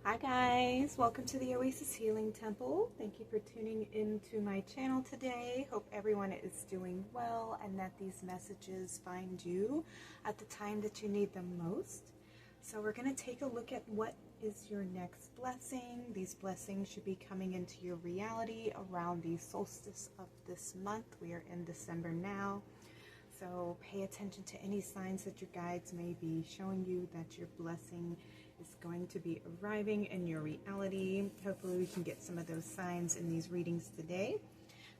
Hi guys, welcome to the Oasis Healing Temple. Thank you for tuning into my channel today. Hope everyone is doing well and that these messages find you at the time that you need them most. So we're going to take a look at what is your next blessing. These blessings should be coming into your reality around the solstice of this month. We are in December now. So pay attention to any signs that your guides may be showing you that your blessing is going to be arriving in your reality. Hopefully we can get some of those signs in these readings today.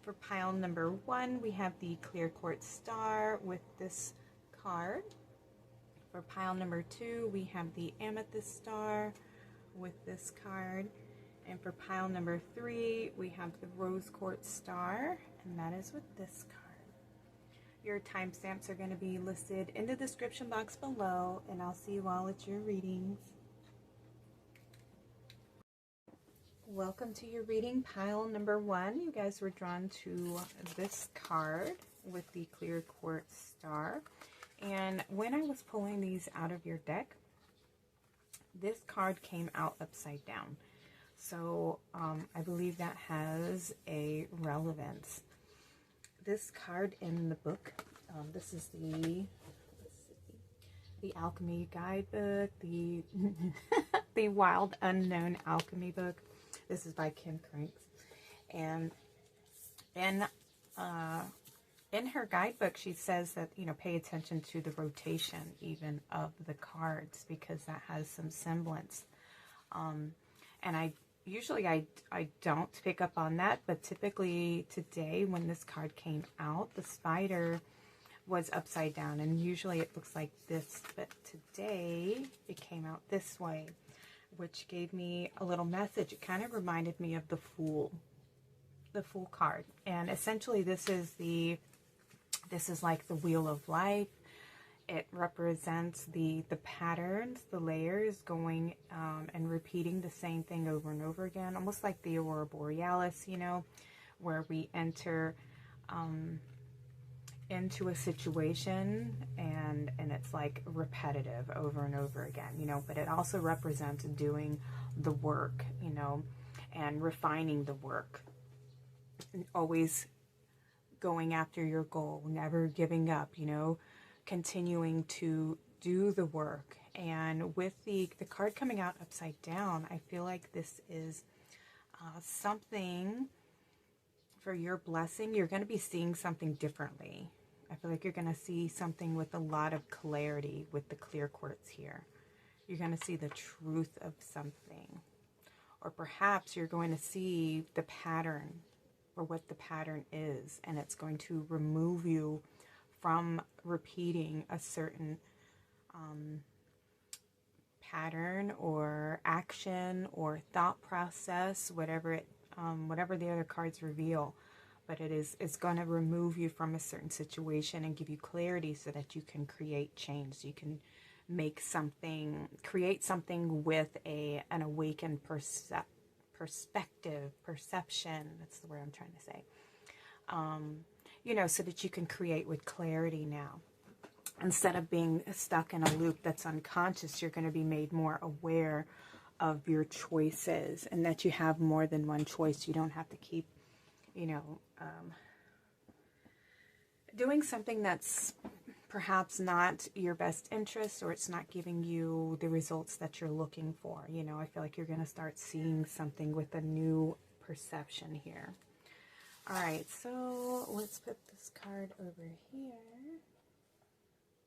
For pile number 1, we have the clear quartz star with this card. For pile number 2, we have the amethyst star with this card. And for pile number 3, we have the rose quartz star, and that is with this card. Your timestamps are going to be listed in the description box below, and I'll see you all at your readings. Welcome to your reading, pile number 1. You guys were drawn to this card with the clear quartz star. And when I was pulling these out of your deck, this card came out upside down. So I believe that has a relevance. This card in the book, this is the Alchemy Guidebook, the the Wild Unknown Alchemy book. This is by Kim Cranks, and in her guidebook she says that, you know, pay attention to the rotation even of the cards, because that has some semblance. And I don't pick up on that, but typically today when this card came out, the spider was upside down, and usually it looks like this, but today it came out this way, which gave me a little message. It kind of reminded me of the Fool card, and essentially this is like the wheel of life. It represents the patterns, the layers going and repeating the same thing over and over again, almost like the Aurora Borealis, you know, where we enter into a situation and it's like repetitive over and over again, you know, but it also represents doing the work, you know, and refining the work, and always going after your goal, never giving up, you know, continuing to do the work. And with the card coming out upside down, I feel like this is something for your blessing. You're going to be seeing something differently. I feel like you're going to see something with a lot of clarity with the clear quartz here. You're going to see the truth of something, or perhaps you're going to see the pattern, or what the pattern is, and it's going to remove you from repeating a certain pattern or action or thought process, whatever the other cards reveal. But it's going to remove you from a certain situation and give you clarity so that you can create change. So you can make something, create something with an awakened perspective, perception. That's the word I'm trying to say. You know, so that you can create with clarity now. Instead of being stuck in a loop that's unconscious, you're going to be made more aware of your choices, and that you have more than one choice. You don't have to keep, you know, doing something that's perhaps not your best interest, or it's not giving you the results that you're looking for. You know, I feel like you're going to start seeing something with a new perception here. All right, so let's put this card over here.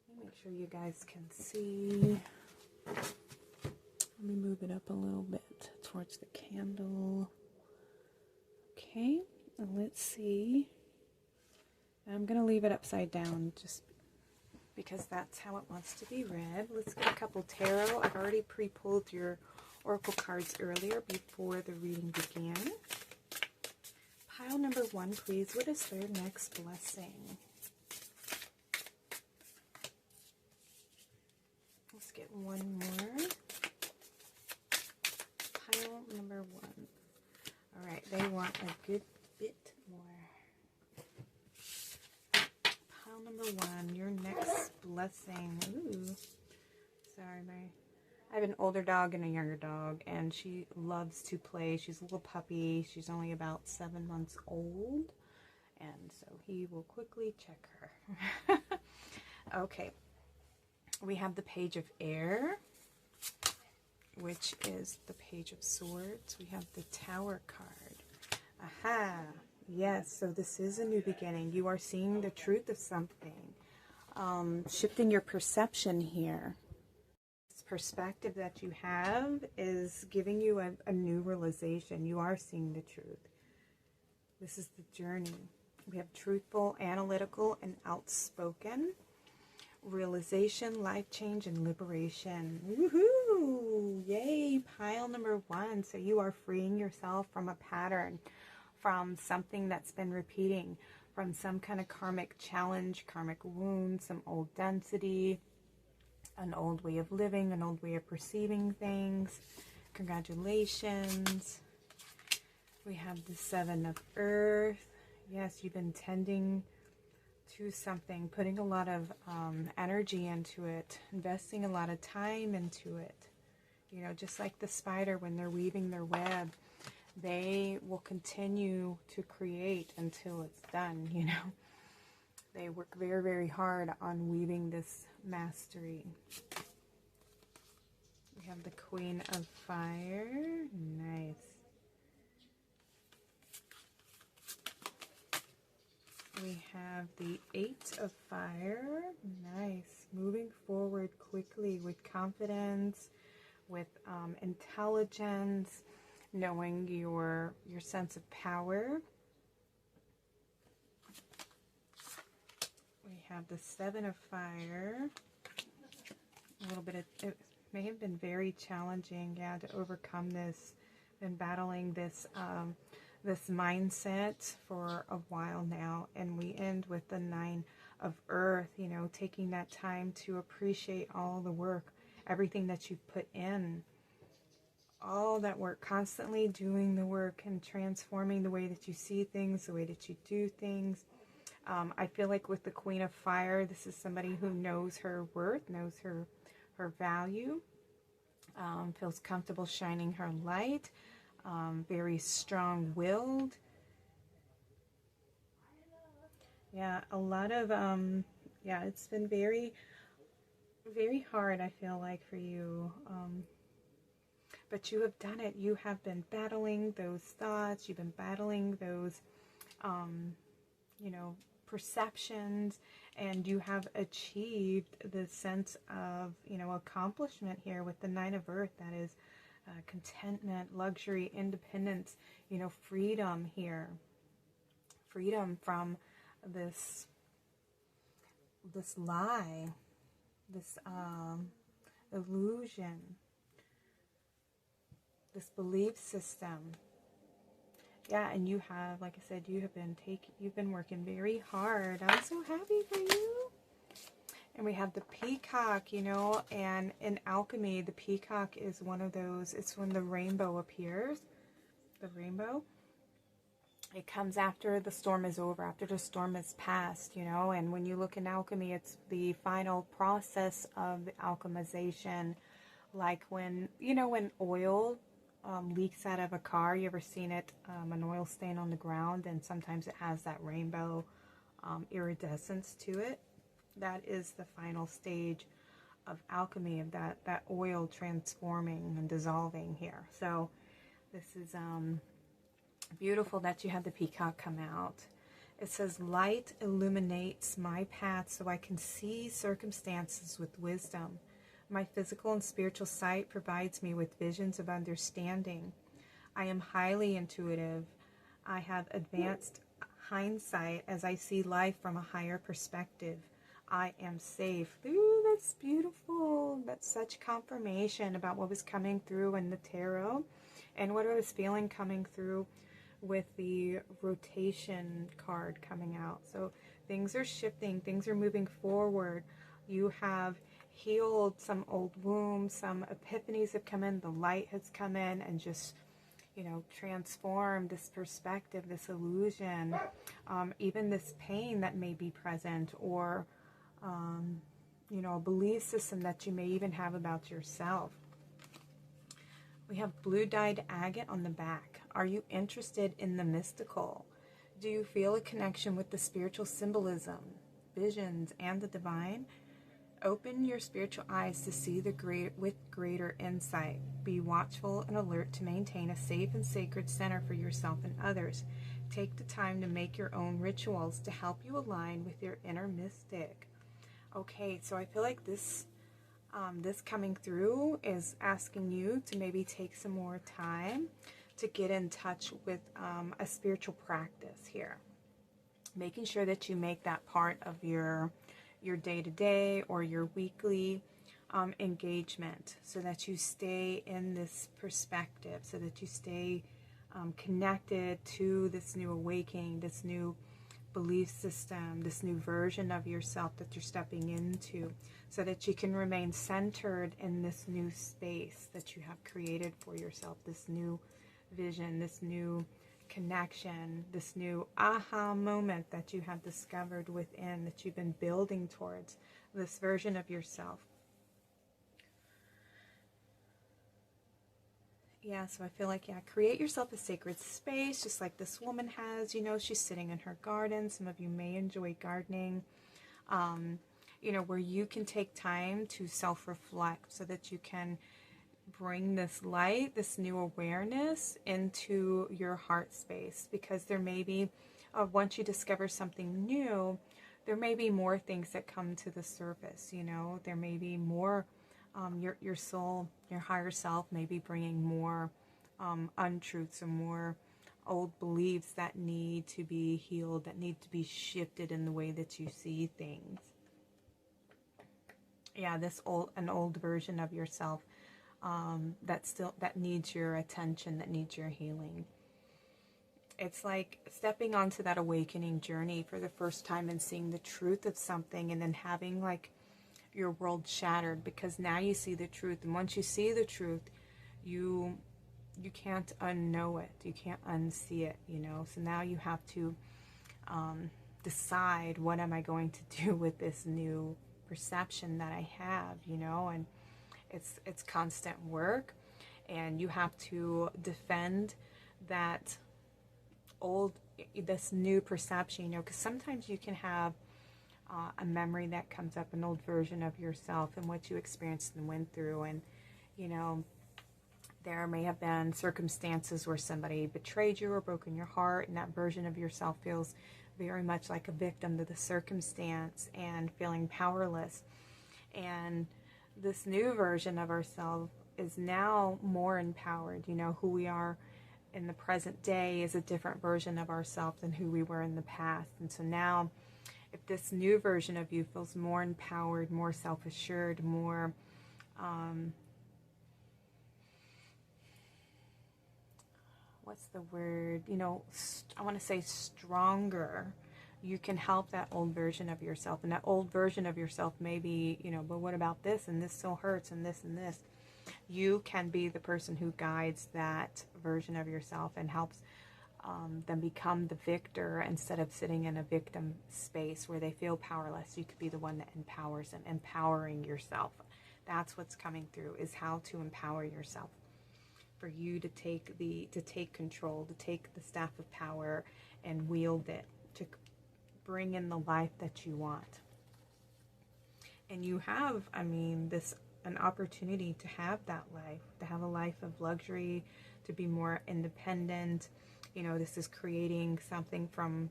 Let me make sure you guys can see. Let me move it up a little bit towards the candle. Okay, let's see. I'm going to leave it upside down just because that's how it wants to be read. Let's get a couple tarot. I've already pre-pulled your oracle cards earlier before the reading began. Pile number 1, please. What is their next blessing? Let's get one more. Pile number 1. All right, they want a good bit more. Pile number 1, your next blessing. Ooh, sorry, I have an older dog and a younger dog, and she loves to play. She's a little puppy. She's only about 7 months old, and so he will quickly check her. Okay, we have the Page of Air, which is the Page of Swords. We have the Tower card. Aha! Yes, so this is a new beginning. You are seeing the truth of something. Shifting your perception here. This perspective that you have is giving you a new realization. You are seeing the truth. This is the journey. We have truthful, analytical, and outspoken. Realization, life change, and liberation. Woohoo! Yay! Pile number 1. So you are freeing yourself from a pattern, from something that's been repeating, from some kind of karmic challenge, karmic wound, some old density, an old way of living, an old way of perceiving things. Congratulations. We have the 7 of Earth. Yes, you've been tending to something, putting a lot of energy into it, investing a lot of time into it. You know, just like the spider when they're weaving their web, they will continue to create until it's done, you know. They work very, very hard on weaving this mastery. We have the Queen of Fire. Nice. We have the 8 of Fire. Nice. Moving forward quickly with confidence, with intelligence, knowing your sense of power. We have the 7 of Fire. A little bit of, it may have been very challenging, yeah, to overcome this. Been battling this this mindset for a while now, and we end with the 9 of Earth, you know, taking that time to appreciate all the work, everything that you've put in, all that work, constantly doing the work and transforming the way that you see things, the way that you do things. I feel like with the Queen of Fire, this is somebody who knows her worth, knows her value, feels comfortable shining her light, very strong-willed. Yeah, a lot of, yeah, it's been very, very hard, I feel like, for you. But you have done it. You have been battling those thoughts. You've been battling those, you know, perceptions, and you have achieved the sense of, you know, accomplishment here with the 9 of Earth. That is contentment, luxury, independence, you know, freedom here. Freedom from this lie, this illusion, this belief system. Yeah, and you have, like I said, you've been working very hard. I'm so happy for you. And we have the peacock, you know, and in alchemy, the peacock is one of those, it's when the rainbow appears. The rainbow. It comes after the storm is over, after the storm is past, you know, and when you look in alchemy, it's the final process of the alchemization. Like when, you know, when oil leaks out of a car, you ever seen it, an oil stain on the ground, and sometimes it has that rainbow iridescence to it. That is the final stage of alchemy, of that oil transforming and dissolving here. So this is beautiful that you had the peacock come out. It says, light illuminates my path so I can see circumstances with wisdom. My physical and spiritual sight provides me with visions of understanding. I am highly intuitive. I have advanced hindsight as I see life from a higher perspective. I am safe. Ooh, that's beautiful. That's such confirmation about what was coming through in the tarot and what I was feeling coming through with the rotation card coming out. So things are shifting. Things are moving forward. You have healed some old wounds, some epiphanies have come in, the light has come in and just, you know, transformed this perspective, this illusion, even this pain that may be present, or, you know, a belief system that you may even have about yourself. We have blue dyed agate on the back. Are you interested in the mystical? Do you feel a connection with the spiritual symbolism, visions, and the divine? Open your spiritual eyes to see with greater insight. Be watchful and alert to maintain a safe and sacred center for yourself and others. Take the time to make your own rituals to help you align with your inner mystic. Okay, so I feel like this coming through is asking you to maybe take some more time to get in touch with a spiritual practice here. Making sure that you make that part of your day-to-day or your weekly engagement, so that you stay in this perspective, so that you stay connected to this new awakening, this new belief system, this new version of yourself that you're stepping into, so that you can remain centered in this new space that you have created for yourself, this new vision, this new connection, this new aha moment that you have discovered within, that you've been building towards, this version of yourself. Yeah, so I feel like, create yourself a sacred space, just like this woman has. She's sitting in her garden. Some of you may enjoy gardening, where you can take time to self-reflect, so that you can bring this light, this new awareness into your heart space. Because there may be, once you discover something new, there may be more things that come to the surface. There may be more, your soul, your higher self may be bringing more untruths and more old beliefs that need to be healed, that need to be shifted in the way that you see things. Yeah, an old version of yourself that needs your attention, that needs your healing. It's like stepping onto that awakening journey for the first time and seeing the truth of something, and then having like your world shattered, because now you see the truth. And once you see the truth, you can't unknow it, you can't unsee it, so now you have to decide, what am I going to do with this new perception that I have, and it's constant work, and you have to defend this new perception, because sometimes you can have a memory that comes up, an old version of yourself and what you experienced and went through, and there may have been circumstances where somebody betrayed you or broken your heart, and that version of yourself feels very much like a victim to the circumstance and feeling powerless. And this new version of ourselves is now more empowered. Who we are in the present day is a different version of ourselves than who we were in the past. And so now, if this new version of you feels more empowered, more self-assured, more what's the word? I want to say stronger. You can help that old version of yourself. And that old version of yourself may be, but what about this? And this still hurts, and this and this. You can be the person who guides that version of yourself and helps them become the victor, instead of sitting in a victim space where they feel powerless. You could be the one that empowers them, empowering yourself. That's what's coming through, is how to empower yourself. For you to take control, to take the staff of power and wield it, to bring in the life that you want. And you have, an opportunity to have that life, to have a life of luxury, to be more independent. This is creating something from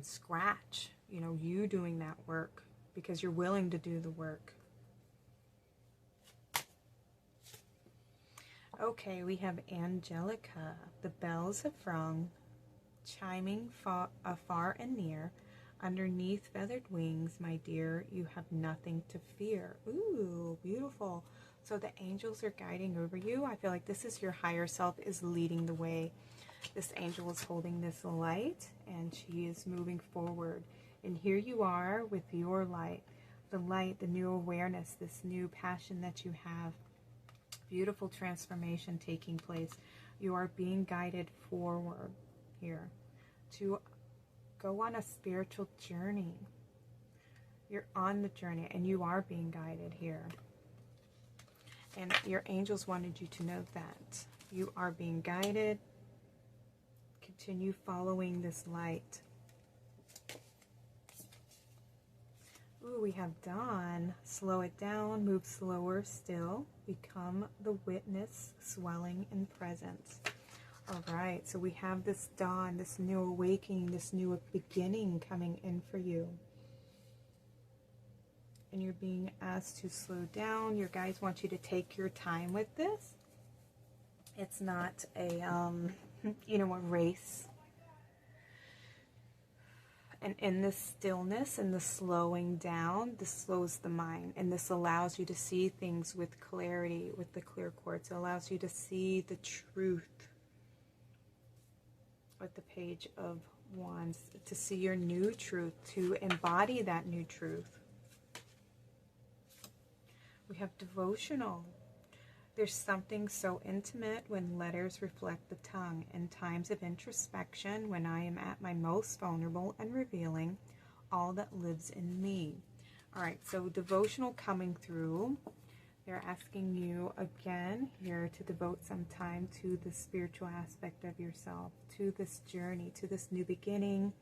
scratch, you doing that work because you're willing to do the work. Okay, we have Angelica. The bells have rung, chiming afar and near. Underneath feathered wings, my dear, you have nothing to fear. Ooh, beautiful. So the angels are guiding over you. I feel like this is your higher self is leading the way. This angel is holding this light, and she is moving forward. And here you are with your light, the new awareness, this new passion that you have. Beautiful transformation taking place. You are being guided forward here to go on a spiritual journey. You're on the journey, and you are being guided here. And your angels wanted you to know that. You are being guided. Continue following this light. Ooh, we have dawn. Slow it down, move slower still. Become the witness, swelling in presence. All right, so we have this dawn, this new awakening, this new beginning coming in for you. And you're being asked to slow down. Your guides want you to take your time with this. It's not a, a race. And in this stillness and the slowing down, this slows the mind. And this allows you to see things with clarity, with the clear quartz. It allows you to see the truth with the Page of Wands, to see your new truth, to embody that new truth. We have devotional. There's something so intimate when letters reflect the tongue. In times of introspection, when I am at my most vulnerable and revealing all that lives in me. All right, so devotional coming through. They're asking you again here to devote some time to the spiritual aspect of yourself, to this journey, to this new beginning,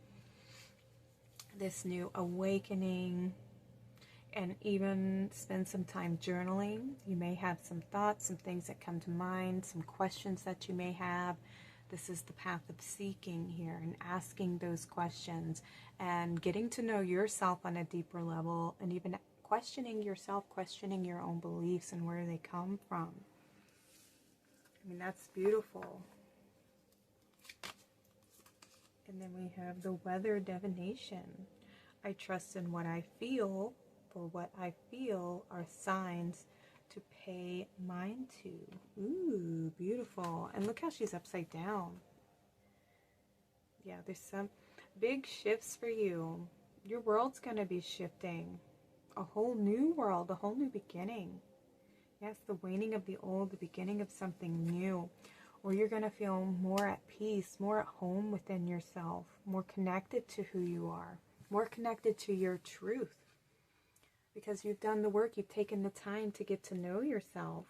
this new awakening. And even spend some time journaling. You may have some thoughts, some things that come to mind, some questions that you may have. This is the path of seeking here and asking those questions and getting to know yourself on a deeper level, and even questioning yourself, questioning your own beliefs and where they come from. I mean, that's beautiful. And then we have the weather divination. I trust in what I feel. For what I feel are signs to pay mind to. Ooh, beautiful. And look how she's upside down. Yeah, there's some big shifts for you. Your world's going to be shifting. A whole new world, a whole new beginning. Yes, the waning of the old, the beginning of something new. Or you're going to feel more at peace, more at home within yourself, more connected to who you are, more connected to your truth. Because you've done the work, you've taken the time to get to know yourself.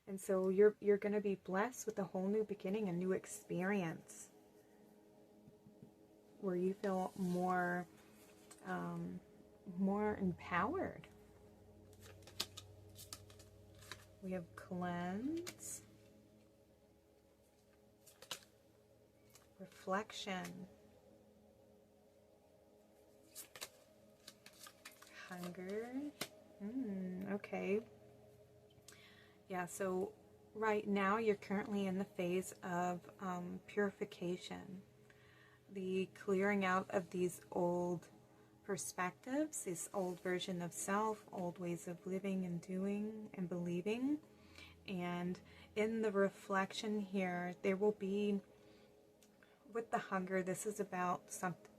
And so you're going to be blessed with a whole new beginning, a new experience. Where you feel more empowered. We have cleanse. Reflection. Hunger. Okay. Yeah, so right now you're currently in the phase of purification. The clearing out of these old perspectives, this old version of self, old ways of living and doing and believing. And in the reflection here, there will be, with the hunger, this is about something,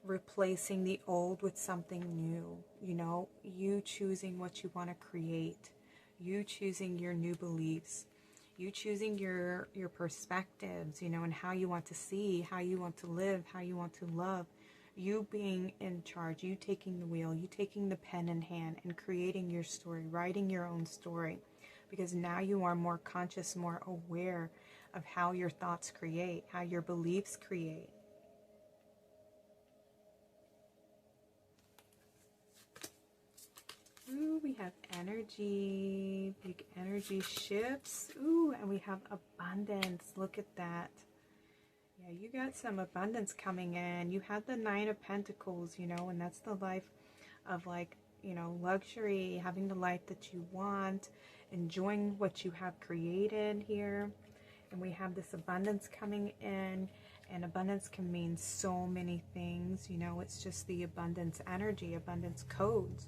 replacing the old with something new. You know, you choosing what you want to create, you choosing your new beliefs, you choosing your perspectives, you know, and how you want to see, how you want to live, how you want to love. You being in charge, you taking the wheel, you taking the pen in hand and creating your story, writing your own story, because now you are more conscious, more aware of how your thoughts create, how your beliefs create. Ooh, we have energy, big energy shifts. Ooh, and we have abundance. Look at that. Yeah, you got some abundance coming in. You had the Nine of Pentacles, you know, and that's the life of, like, you know, luxury, having the life that you want, enjoying what you have created here. And we have this abundance coming in, and abundance can mean so many things. You know, it's just the abundance energy, abundance codes.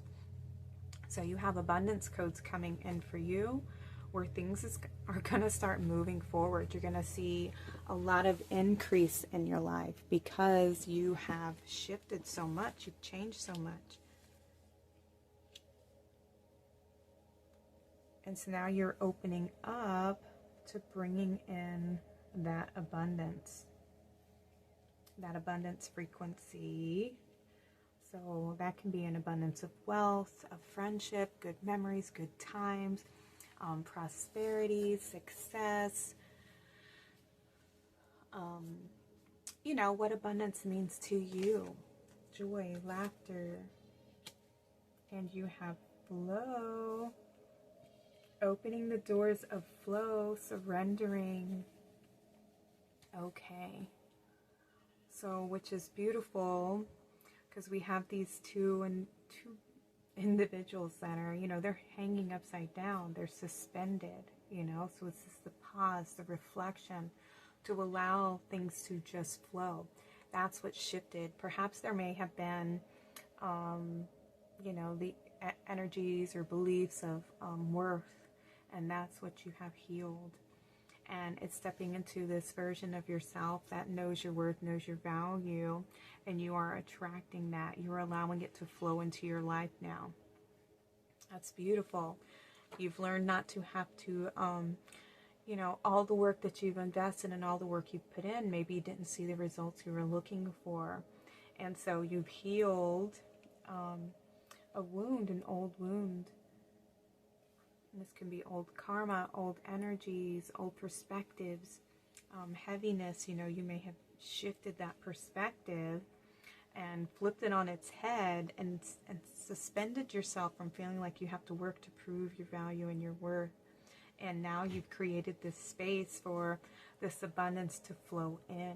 So you have abundance codes coming in for you, where things are going to start moving forward. You're going to see a lot of increase in your life because you have shifted so much. You've changed so much. And so now you're opening up to bringing in that abundance frequency. So that can be an abundance of wealth, of friendship, good memories, good times, prosperity, success, you know, what abundance means to you. Joy, laughter, and you have flow. Opening the doors of flow, surrendering. Okay. So, which is beautiful, because we have these two individuals that are, you know, they're hanging upside down. They're suspended, you know. So it's just the pause, the reflection, to allow things to just flow. That's what shifted. Perhaps there may have been, you know, the energies or beliefs of worth, and that's what you have healed. And it's stepping into this version of yourself that knows your worth, knows your value, and you are attracting that. You're allowing it to flow into your life now. That's beautiful. You've learned not to have to, you know, all the work that you've invested and all the work you've put in, maybe you didn't see the results you were looking for. And so you've healed a wound, an old wound. This can be old karma, old energies, old perspectives, heaviness. You know, you may have shifted that perspective and flipped it on its head and suspended yourself from feeling like you have to work to prove your value and your worth. And now you've created this space for this abundance to flow in,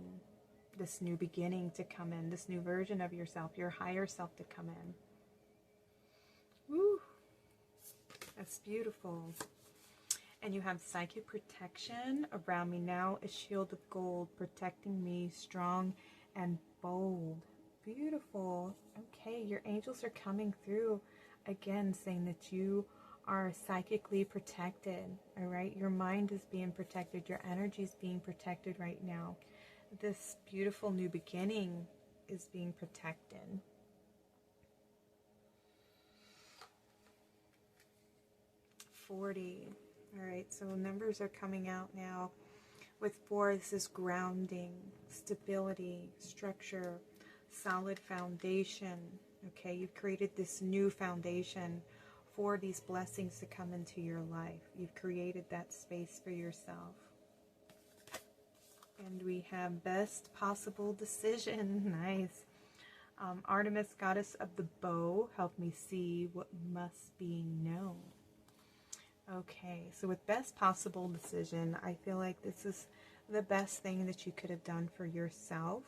this new beginning to come in, this new version of yourself, your higher self to come in. Woo! That's beautiful. And you have psychic protection around me now, a shield of gold protecting me, strong and bold. Beautiful. Okay, your angels are coming through again, saying that you are psychically protected. All right, your mind is being protected, your energy is being protected right now. This beautiful new beginning is being protected. All right, so numbers are coming out now. With 4, this is grounding, stability, structure, solid foundation. Okay, you've created this new foundation for these blessings to come into your life. You've created that space for yourself. And we have best possible decision. Nice. Artemis, goddess of the bow, help me see what must be known. Okay, so with best possible decision, I feel like this is the best thing that you could have done for yourself.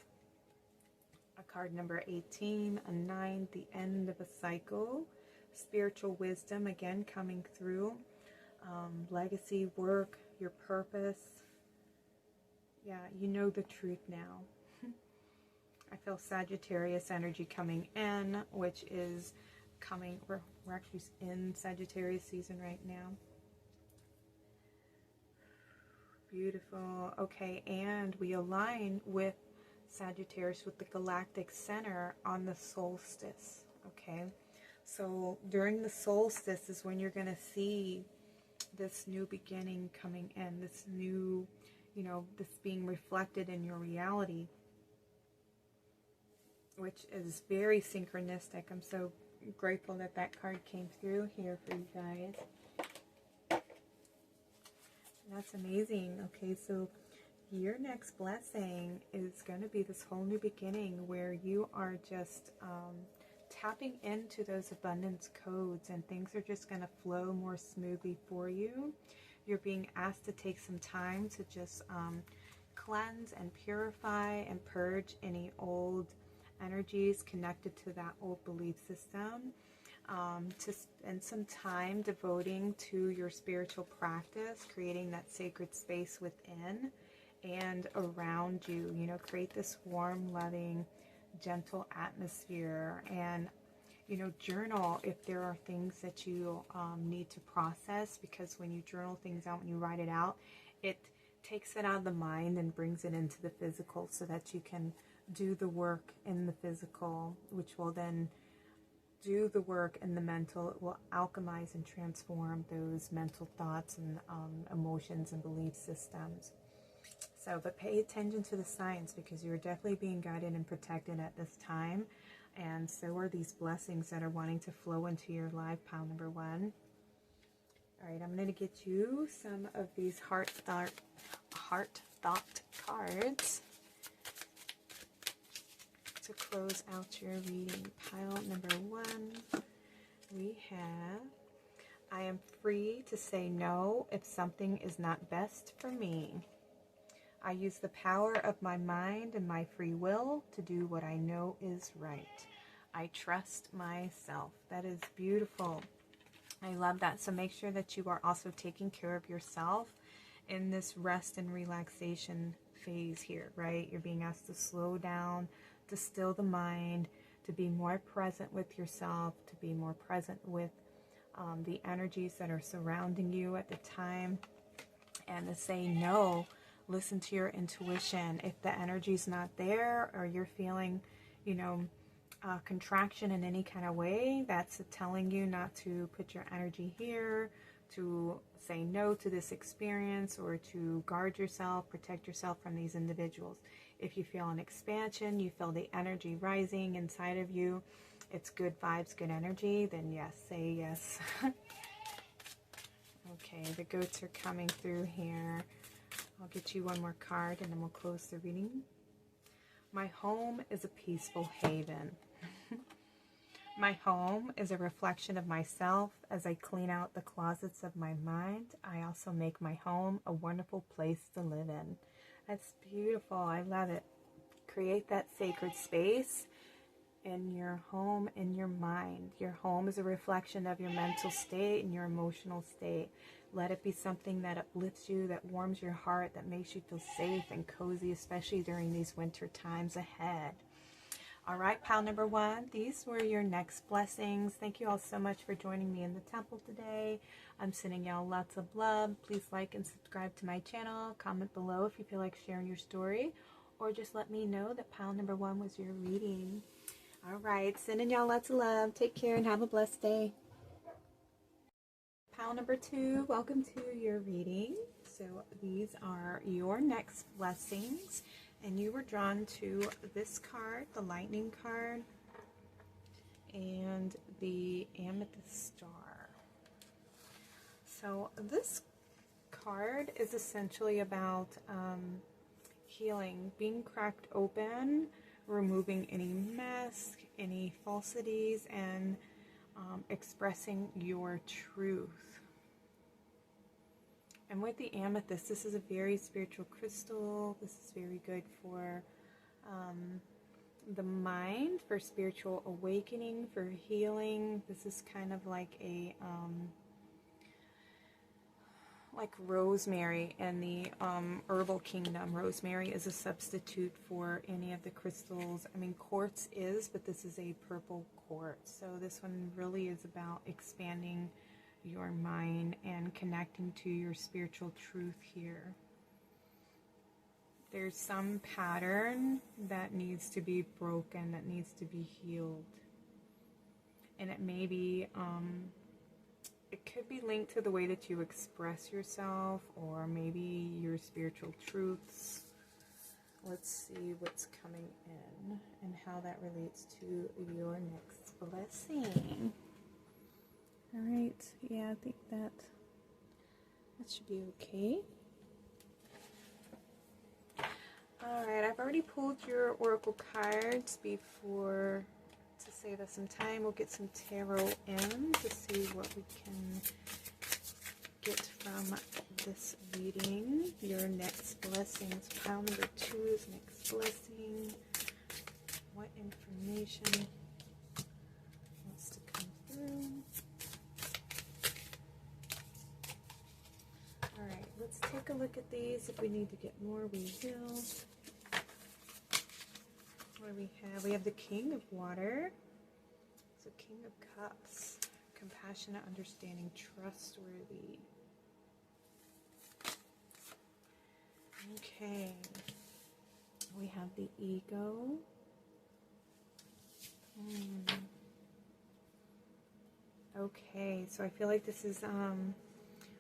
A card number 18, a 9, the end of a cycle. Spiritual wisdom, again, coming through. Legacy, work, your purpose. Yeah, you know the truth now. I feel Sagittarius energy coming in, which is coming, we're actually in Sagittarius season right now. Beautiful. Okay, and we align with Sagittarius with the galactic center on the solstice. Okay, so during the solstice is when you're going to see this new beginning coming in, this new, you know, this being reflected in your reality, which is very synchronistic. I'm so grateful that that card came through here for you guys. That's amazing. Okay, so your next blessing is going to be this whole new beginning where you are just tapping into those abundance codes, and things are just going to flow more smoothly for you. You're being asked to take some time to just cleanse and purify and purge any old energies connected to that old belief system. To spend some time devoting to your spiritual practice, creating that sacred space within and around you. You know, create this warm, loving, gentle atmosphere, and, you know, journal if there are things that you need to process, because when you journal things out, when you write it out, it takes it out of the mind and brings it into the physical, so that you can do the work in the physical, which will then do the work in the mental. It will alchemize and transform those mental thoughts and emotions and belief systems. So, but pay attention to the signs, because you're definitely being guided and protected at this time. And so are these blessings that are wanting to flow into your life, pile number 1. All right, I'm going to get you some of these heart thought cards to close out your reading. Pile number 1, we have, I am free to say no if something is not best for me. I use the power of my mind and my free will to do what I know is right. I trust myself. That is beautiful. I love that. So make sure that you are also taking care of yourself in this rest and relaxation phase here, right? You're being asked to slow down, to still the mind, to be more present with yourself, to be more present with the energies that are surrounding you at the time, and to say no. Listen to your intuition. If the energy's not there, or you're feeling, you know, contraction in any kind of way, that's telling you not to put your energy here, to say no to this experience, or to guard yourself, protect yourself from these individuals. If you feel an expansion, you feel the energy rising inside of you, it's good vibes, good energy, then yes, say yes. Okay, the goats are coming through here. I'll get you one more card and then we'll close the reading. My home is a peaceful haven. My home is a reflection of myself. As I clean out the closets of my mind, I also make my home a wonderful place to live in. That's beautiful. I love it. Create that sacred space in your home, in your mind. Your home is a reflection of your mental state and your emotional state. Let it be something that uplifts you, that warms your heart, that makes you feel safe and cozy, especially during these winter times ahead. All right, pile number 1, these were your next blessings. Thank you all so much for joining me in the temple today. I'm sending y'all lots of love. Please like and subscribe to my channel. Comment below if you feel like sharing your story, or just let me know that pile number 1 was your reading. All right, sending y'all lots of love. Take care and have a blessed day. Pile number 2, welcome to your reading. So these are your next blessings, and you were drawn to this card, the Lightning card, and the Amethyst star. So this card is essentially about healing, being cracked open, removing any mask, any falsities, and expressing your truth. And with the amethyst, this is a very spiritual crystal. This is very good for the mind, for spiritual awakening, for healing. This is kind of like a like rosemary in the herbal kingdom. Rosemary is a substitute for any of the crystals. I mean, quartz is, but this is a purple quartz. So this one really is about expanding your mind and connecting to your spiritual truth here. There's some pattern that needs to be broken, that needs to be healed. And it may be, it could be linked to the way that you express yourself, or maybe your spiritual truths. Let's see what's coming in and how that relates to your next blessing. All right, yeah, I think that should be okay. All right, I've already pulled your oracle cards before. To save us some time, we'll get some tarot in to see what we can get from this reading. Your next blessings. Pile number 2 is next blessing. What information wants to come through? All right, let's take a look at these. If we need to get more, we will. What do we have? We have the King of Water. So King of Cups. Compassionate, understanding, trustworthy. Okay. We have the Ego. Okay, so I feel like this is,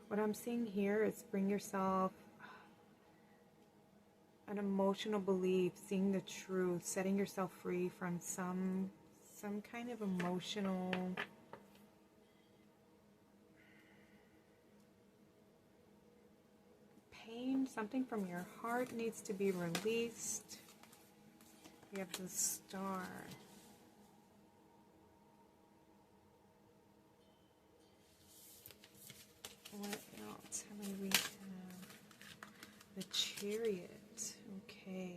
what I'm seeing here is bring yourself an emotional belief, seeing the truth, setting yourself free from some kind of emotional down. Something from your heart needs to be released. We have the Star. What else? How many we have? The Chariot. Okay.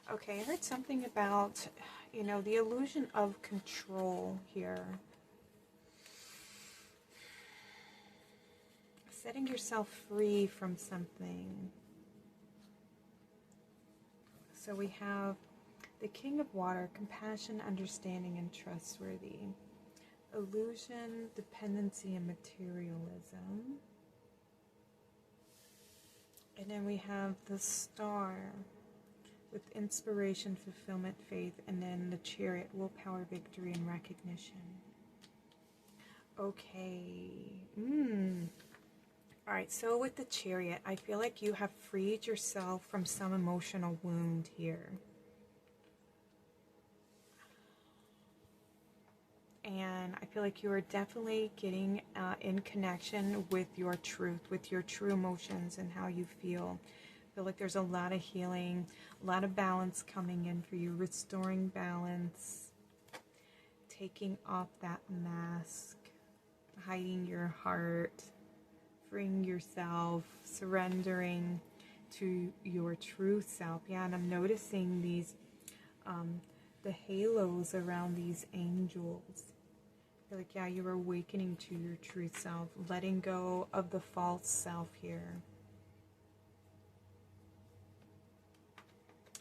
Okay, I heard something about, the illusion of control here. Setting yourself free from something. So we have the King of Water, compassion, understanding, and trustworthy. Illusion, dependency, and materialism. And then we have the Star with inspiration, fulfillment, faith, and then the Chariot, willpower, victory, and recognition. Okay. Alright, so with the Chariot, I feel like you have freed yourself from some emotional wound here. And I feel like you are definitely getting in connection with your truth, with your true emotions and how you feel. I feel like there's a lot of healing, a lot of balance coming in for you, restoring balance, taking off that mask, hiding your heart, freeing yourself, surrendering to your true self. Yeah, and I'm noticing these, the halos around these angels. I feel like, yeah, you're awakening to your true self, letting go of the false self here.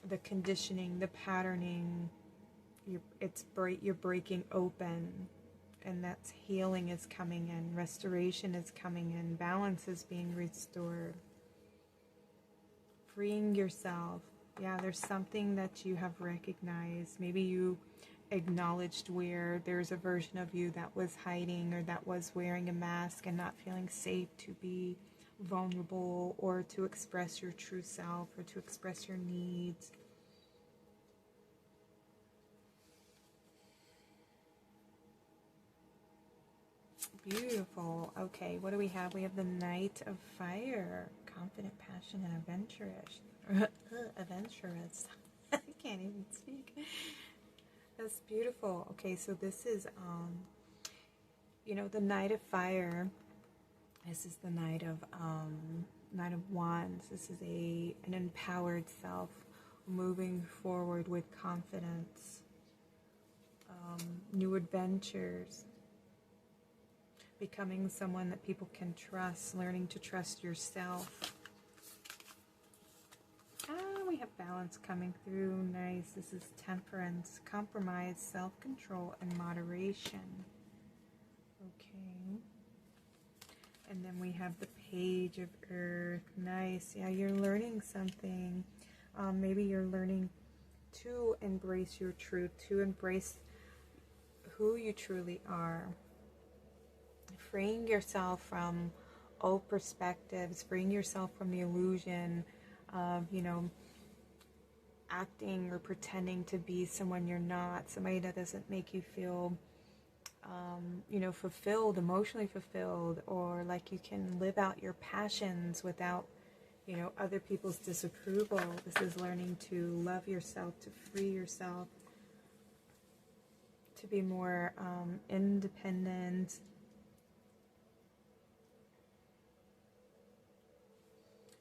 The conditioning, the patterning, you're breaking open, and that's healing is coming in, restoration is coming in, balance is being restored. Freeing yourself. Yeah, there's something that you have recognized. Maybe you acknowledged where there's a version of you that was hiding or that was wearing a mask and not feeling safe to be vulnerable or to express your true self or to express your needs. Beautiful. Okay, what do we have? We have the Knight of Fire. Confident, passionate, and adventurous. Adventurous. I can't even speak. That's beautiful. Okay, so this is, the Knight of Fire. This is the Knight of Wands. This is an empowered self moving forward with confidence. New adventures. Becoming someone that people can trust. Learning to trust yourself. We have balance coming through. Nice. This is temperance, compromise, self-control, and moderation. Okay. And then we have the Page of Earth. Nice. Yeah, you're learning something. Maybe you're learning to embrace your truth, to embrace who you truly are. Freeing yourself from old perspectives, freeing yourself from the illusion of, acting or pretending to be someone you're not, somebody that doesn't make you feel, fulfilled, emotionally fulfilled, or like you can live out your passions without, other people's disapproval. This is learning to love yourself, to free yourself, to be more independent.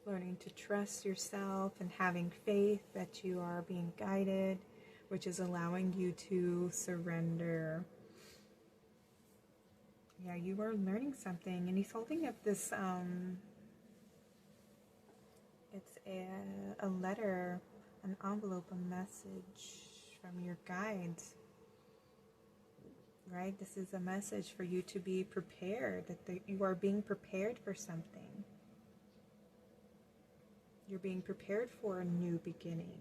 Learning to trust yourself and having faith that you are being guided, which is allowing you to surrender. Yeah, you are learning something. And he's holding up this, it's a letter, an envelope, a message from your guides. Right? This is a message for you to be prepared, that you are being prepared for something. You're being prepared for a new beginning.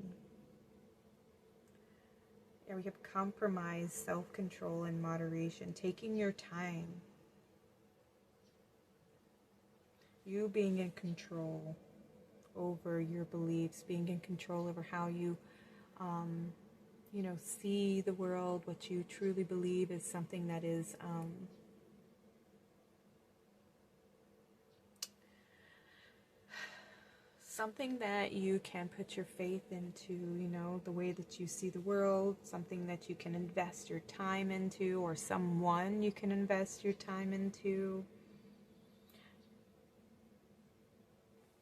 And we have compromise, self-control, and moderation. Taking your time. You being in control over your beliefs. Being in control over how you, you know, see the world, what you truly believe is something that is something that you can put your faith into, you know, the way that you see the world, something that you can invest your time into, or someone you can invest your time into.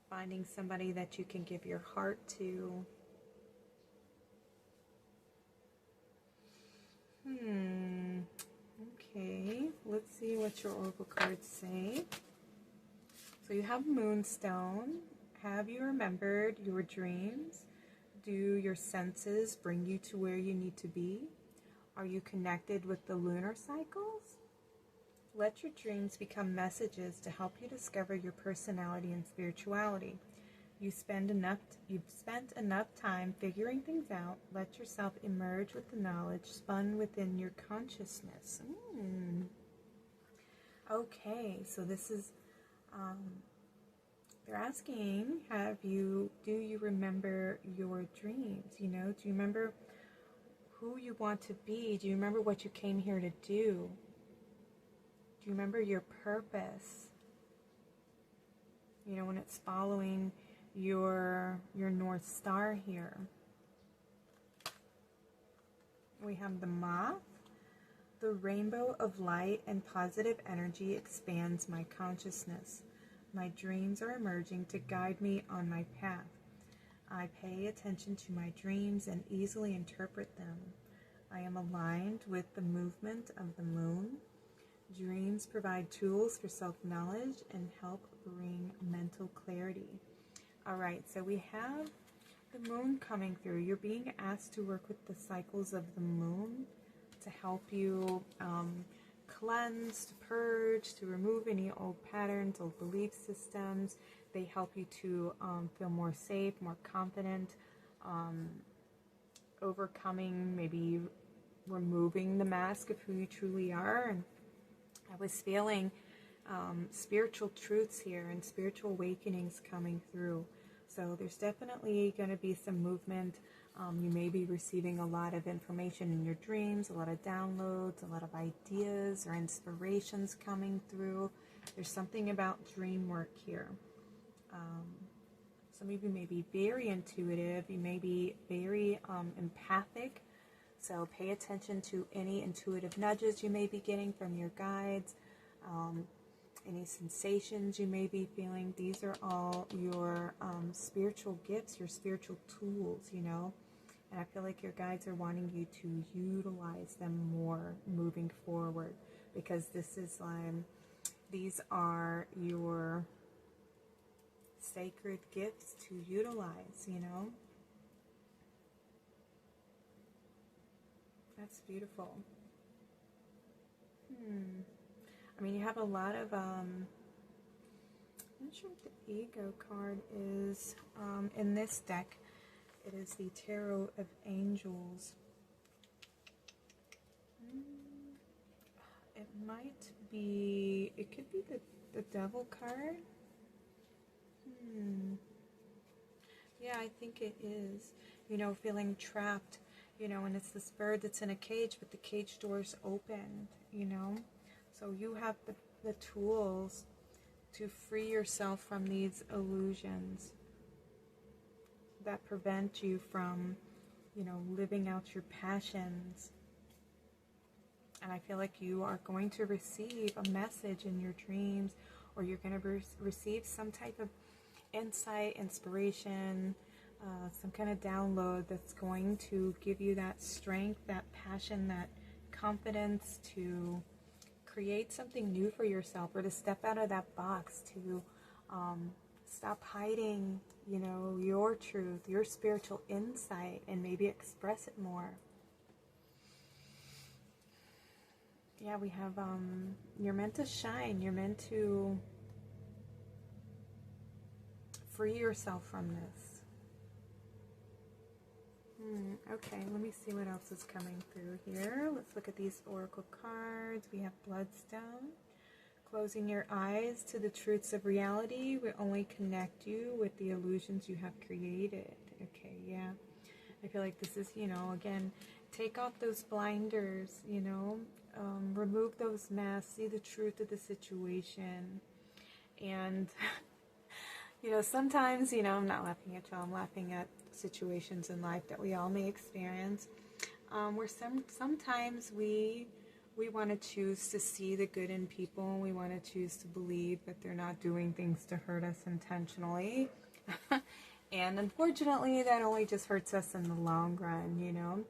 Finding somebody that you can give your heart to. Okay, let's see what your oracle cards say. So you have Moonstone. Have you remembered your dreams? Do your senses bring you to where you need to be? Are you connected with the lunar cycles? Let your dreams become messages to help you discover your personality and spirituality. You've spent enough time figuring things out. Let yourself emerge with the knowledge spun within your consciousness. Okay, so this is, they're asking, do you remember your dreams? You know, do you remember who you want to be? Do you remember what you came here to do? Do you remember your purpose? You know, when it's following your North Star here. We have the Moth. The rainbow of light and positive energy expands my consciousness. My dreams are emerging to guide me on my path. I pay attention to my dreams and easily interpret them. I am aligned with the movement of the moon. Dreams provide tools for self-knowledge and help bring mental clarity. All right, so we have the moon coming through. You're being asked to work with the cycles of the moon to help you cleanse, to purge, to remove any old patterns, old belief systems. They help you to feel more safe, more confident, overcoming, maybe removing the mask of who you truly are. And I was feeling spiritual truths here and spiritual awakenings coming through. So there's definitely going to be some movement. You may be receiving a lot of information in your dreams, a lot of downloads, a lot of ideas or inspirations coming through. There's something about dream work here. Some of you may be very intuitive. You may be very empathic. So pay attention to any intuitive nudges you may be getting from your guides, any sensations you may be feeling. These are all your spiritual gifts, your spiritual tools, you know. And I feel like your guides are wanting you to utilize them more moving forward, because this is these are your sacred gifts to utilize, you know. That's beautiful. I mean, you have a lot of, I'm not sure what the ego card is in this deck. It is the Tarot of Angels. It might be, it could be the Devil card. Yeah, I think it is. You know, feeling trapped. You know, and it's this bird that's in a cage, but the cage door's opened, you know. So you have the tools to free yourself from these illusions that prevent you from, you know, living out your passions. And I feel like you are going to receive a message in your dreams, or you're going to receive some type of insight, inspiration, some kind of download that's going to give you that strength, that passion, that confidence to create something new for yourself, or to step out of that box, to stop hiding, you know, your truth, your spiritual insight, and maybe express it more. Yeah, we have, you're meant to shine. You're meant to free yourself from this. Okay, let me see what else is coming through here. Let's look at these oracle cards. We have Bloodstone. Closing your eyes to the truths of reality will only connect you with the illusions you have created. Okay, yeah. I feel like this is, you know, again, take off those blinders, remove those masks, see the truth of the situation. And, sometimes, I'm not laughing at y'all, I'm laughing at situations in life that we all may experience, where sometimes we want to choose to see the good in people, and we want to choose to believe that they're not doing things to hurt us intentionally. And unfortunately, that only just hurts us in the long run,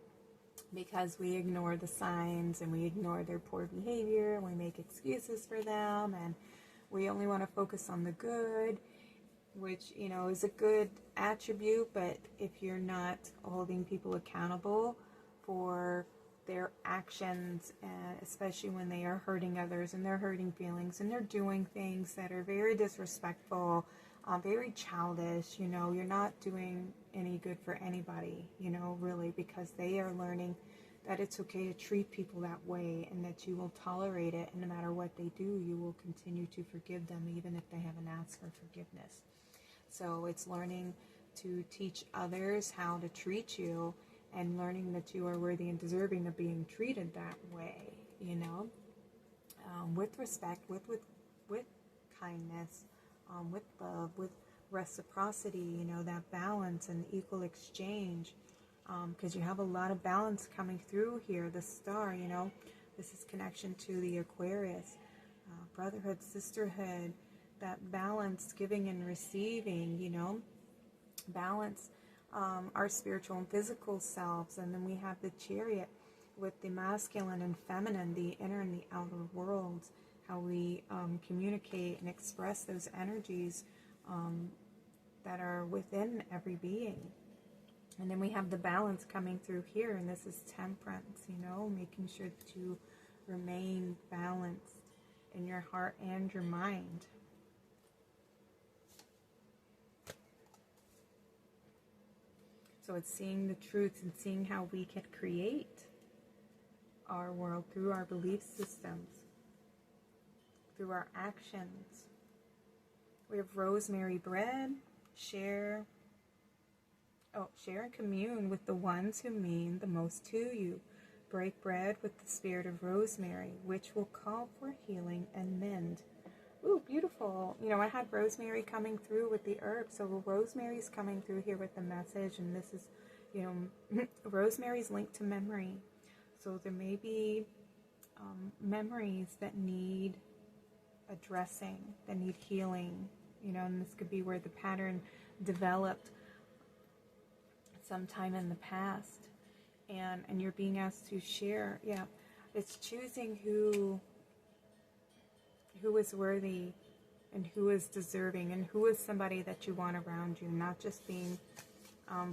because we ignore the signs and we ignore their poor behavior, and we make excuses for them, and we only want to focus on the good, which, is a good attribute, but if you're not holding people accountable for their actions, especially when they are hurting others and they're hurting feelings and they're doing things that are very disrespectful, very childish, you're not doing any good for anybody, really, because they are learning that it's okay to treat people that way, and that you will tolerate it, and no matter what they do, you will continue to forgive them even if they haven't asked for forgiveness. So it's learning to teach others how to treat you, and learning that you are worthy and deserving of being treated that way, with respect, with kindness, with love, with reciprocity, that balance and equal exchange, because you have a lot of balance coming through here. The star, this is connection to the Aquarius, brotherhood, sisterhood, that balance, giving and receiving, balance our spiritual and physical selves. And then we have the Chariot with the masculine and feminine, the inner and the outer worlds, how we communicate and express those energies that are within every being. And then we have the balance coming through here, and this is temperance, making sure that you remain balanced in your heart and your mind. So it's seeing the truth and seeing how we can create our world through our belief systems, through our actions. We have rosemary bread, share and commune with the ones who mean the most to you. Break bread with the spirit of rosemary, which will call for healing and mend. Ooh, beautiful. I had rosemary coming through with the herb. So rosemary's coming through here with the message. And this is, rosemary's linked to memory. So there may be memories that need addressing, that need healing, and this could be where the pattern developed sometime in the past. And you're being asked to share. Yeah, it's choosing who is worthy and who is deserving and who is somebody that you want around you, not just being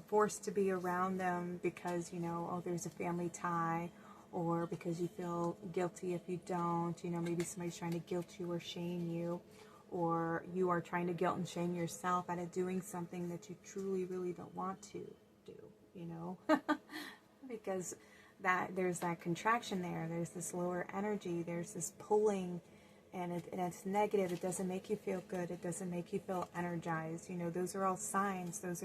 forced to be around them because, there's a family tie, or because you feel guilty if you don't, maybe somebody's trying to guilt you or shame you, or you are trying to guilt and shame yourself out of doing something that you truly, really don't want to do, because there's that contraction there, there's this lower energy, there's this pulling, and it's negative. It doesn't make you feel good. It doesn't make you feel energized. Those are all signs. That's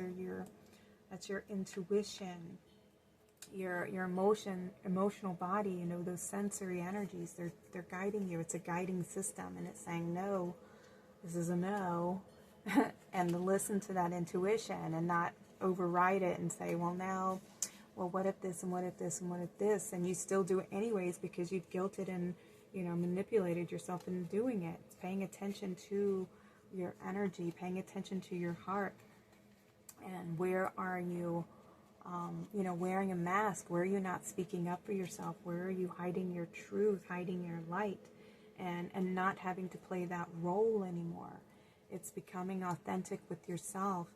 your intuition, your emotional body. Those sensory energies. They're guiding you. It's a guiding system, and it's saying no. This is a no, and to listen to that intuition and not override it and say, well, what if this and what if this and what if this, and you still do it anyways because you've guilted and manipulated yourself into doing it. It's paying attention to your energy, paying attention to your heart, and where are you, wearing a mask? Where are you not speaking up for yourself? Where are you hiding your truth, hiding your light, and not having to play that role anymore? It's becoming authentic with yourself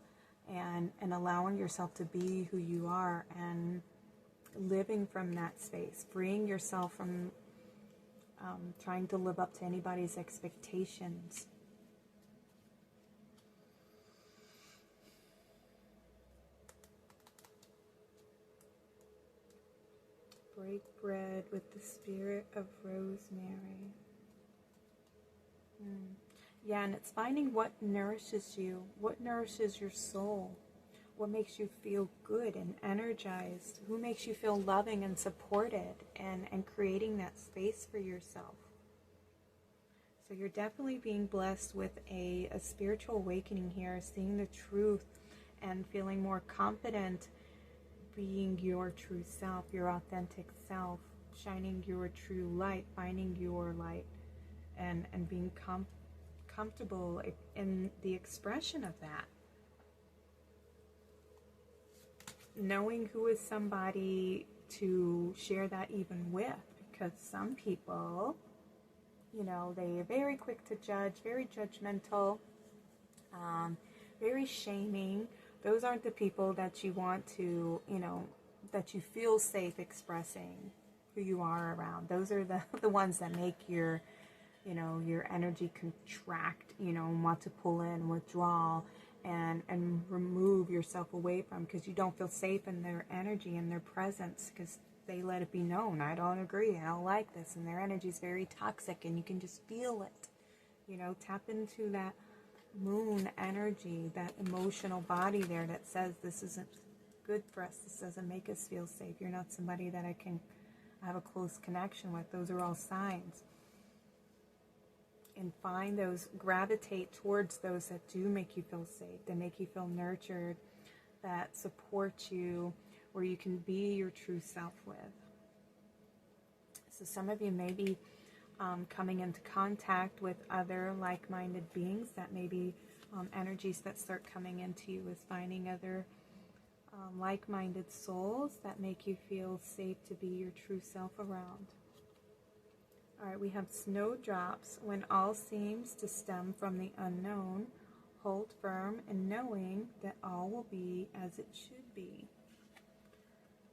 and allowing yourself to be who you are and living from that space, freeing yourself from trying to live up to anybody's expectations. Break bread with the spirit of rosemary. Yeah, and it's finding what nourishes you, what nourishes your soul, What makes you feel good and energized? Who makes you feel loving and supported, and creating that space for yourself? So you're definitely being blessed with a spiritual awakening here, seeing the truth and feeling more confident, being your true self, your authentic self, shining your true light, finding your light, and being comfortable in the expression of that. Knowing who is somebody to share that even with, because some people, you know, they are very quick to judge, very judgmental, very shaming. Those aren't the people that you want to, you know, that you feel safe expressing who you are around. Those are the ones that make your, you know, your energy contract, you know, and want to pull in, withdraw, and remove yourself away from, because you don't feel safe in their energy and their presence, because they let it be known, I don't agree, I don't like this, and their energy is very toxic, and you can just feel it. You know, tap into that moon energy, that emotional body there that says this isn't good for us, this doesn't make us feel safe, you're not somebody that I can have a close connection with. Those are all signs. And find those, gravitate towards those that do make you feel safe, that make you feel nurtured, that support you, where you can be your true self with. So some of you may be coming into contact with other like-minded beings. That may be energies that start coming into you, is finding other like-minded souls that make you feel safe to be your true self around. All right, we have snowdrops. When all seems to stem from the unknown, hold firm in knowing that all will be as it should be.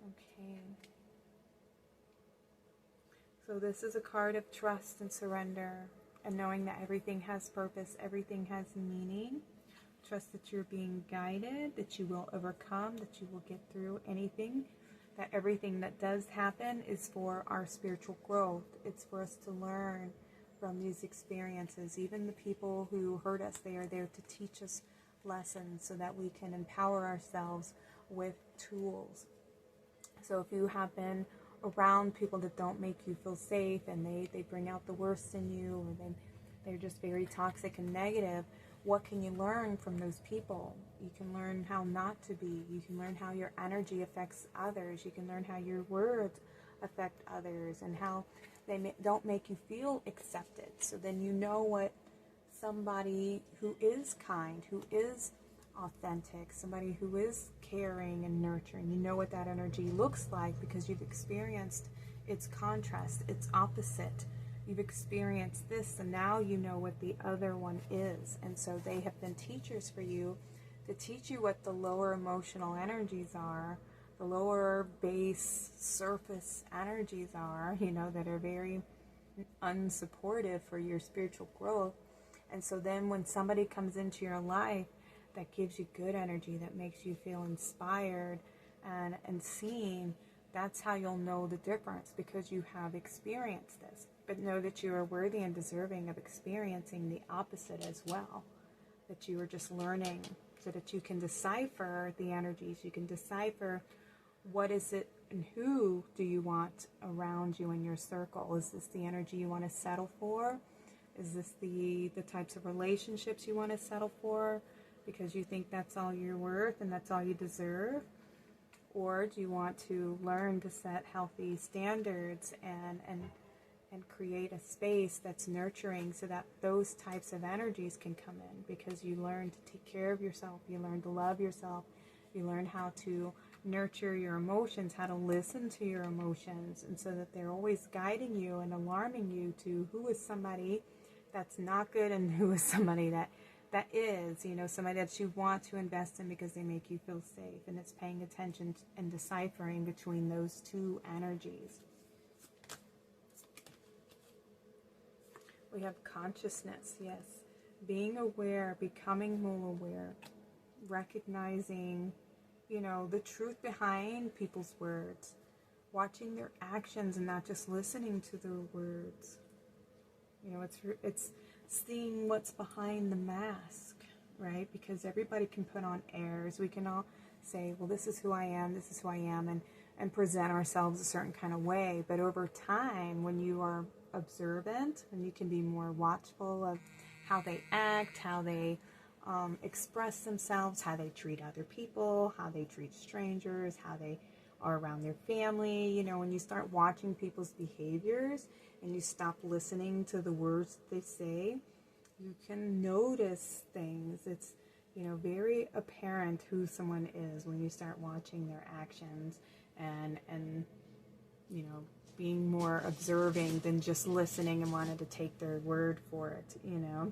Okay. So this is a card of trust and surrender, and knowing that everything has purpose, everything has meaning. Trust that you're being guided, that you will overcome, that you will get through anything, that everything that does happen is for our spiritual growth. It's for us to learn from these experiences. Even the people who hurt us, they are there to teach us lessons so that we can empower ourselves with tools. So if you have been around people that don't make you feel safe, and they bring out the worst in you, or they're just very toxic and negative, what can you learn from those people? You can learn how not to be. You can learn how your energy affects others. You can learn how your words affect others, and how they don't make you feel accepted. So then you know what somebody who is kind, who is authentic, somebody who is caring and nurturing, you know what that energy looks like, because you've experienced its contrast, its opposite. You've experienced this, and now you know what the other one is. And so they have been teachers for you to teach you what the lower emotional energies are, the lower base surface energies are, you know, that are very unsupportive for your spiritual growth. And so then when somebody comes into your life that gives you good energy, that makes you feel inspired and seen, that's how you'll know the difference, because you have experienced this. But know that you are worthy and deserving of experiencing the opposite as well, that you are just learning, so that you can decipher the energies, you can decipher what is it and who do you want around you in your circle. Is this the energy you want to settle for? Is this the types of relationships you want to settle for because you think that's all you're worth and that's all you deserve? Or do you want to learn to set healthy standards and create a space that's nurturing, so that those types of energies can come in, because you learn to take care of yourself, you learn to love yourself, you learn how to nurture your emotions, how to listen to your emotions, and so that they're always guiding you and alarming you to who is somebody that's not good and who is somebody that is, you know, somebody that you want to invest in because they make you feel safe. And it's paying attention and deciphering between those two energies. We have consciousness, yes. Being aware, becoming more aware, recognizing, you know, the truth behind people's words, watching their actions and not just listening to their words. You know, it's seeing what's behind the mask, right? Because everybody can put on airs. We can all say, well, this is who I am, this is who I am, and present ourselves a certain kind of way. But over time, when you are observant, and you can be more watchful of how they act, how they express themselves, how they treat other people, how they treat strangers, how they are around their family. You know, when you start watching people's behaviors and you stop listening to the words that they say, you can notice things. It's, you know, very apparent who someone is when you start watching their actions and you know, being more observing than just listening and wanting to take their word for it, you know.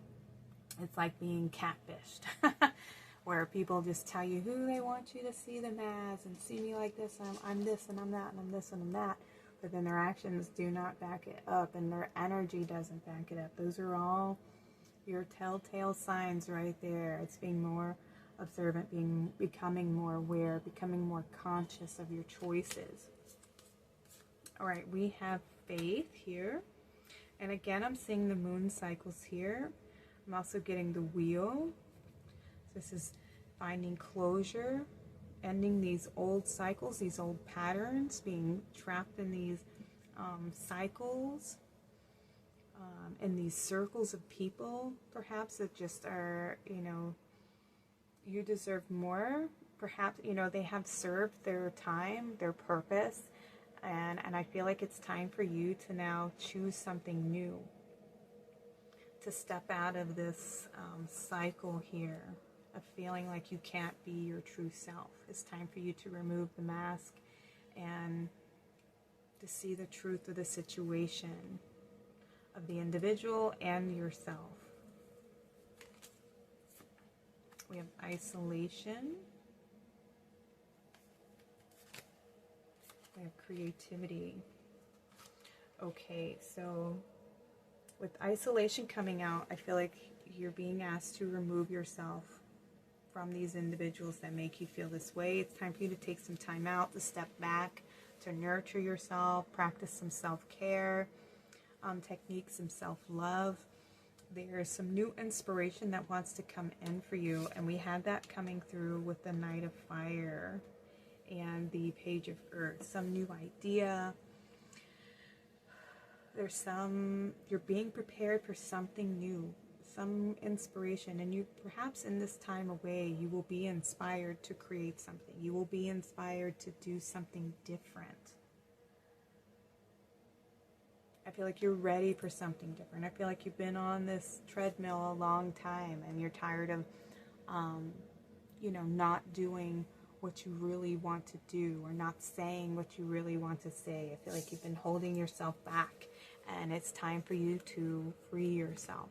It's like being catfished, where people just tell you who they want you to see them as, and see me like this, I'm this and I'm that, and I'm this and I'm that, but then their actions do not back it up, and their energy doesn't back it up. Those are all your telltale signs right there. It's being more observant, becoming more aware, becoming more conscious of your choices. All right, we have faith here. And again, I'm seeing the moon cycles here. I'm also getting the wheel. This is finding closure, ending these old cycles, these old patterns, being trapped in these cycles, in these circles of people, perhaps, that just are, you know, you deserve more. Perhaps, you know, they have served their time, their purpose, and I feel like it's time for you to now choose something new, to step out of this cycle here of feeling like you can't be your true self. It's time for you to remove the mask and to see the truth of the situation, of the individual and yourself. We have isolation. We have creativity. Okay, so with isolation coming out, I feel like you're being asked to remove yourself from these individuals that make you feel this way. It's time for you to take some time out, to step back, to nurture yourself, practice some self-care techniques, some self-love. There's some new inspiration that wants to come in for you, and we had that coming through with the Knight of Fire and the Page of Earth. Some new idea. There's you're being prepared for something new, some inspiration, and you perhaps in this time away, you will be inspired to create something. You will be inspired to do something different. I feel like you're ready for something different. I feel like you've been on this treadmill a long time and you're tired of, you know, not doing what you really want to do, or not saying what you really want to say. I feel like you've been holding yourself back, and it's time for you to free yourself.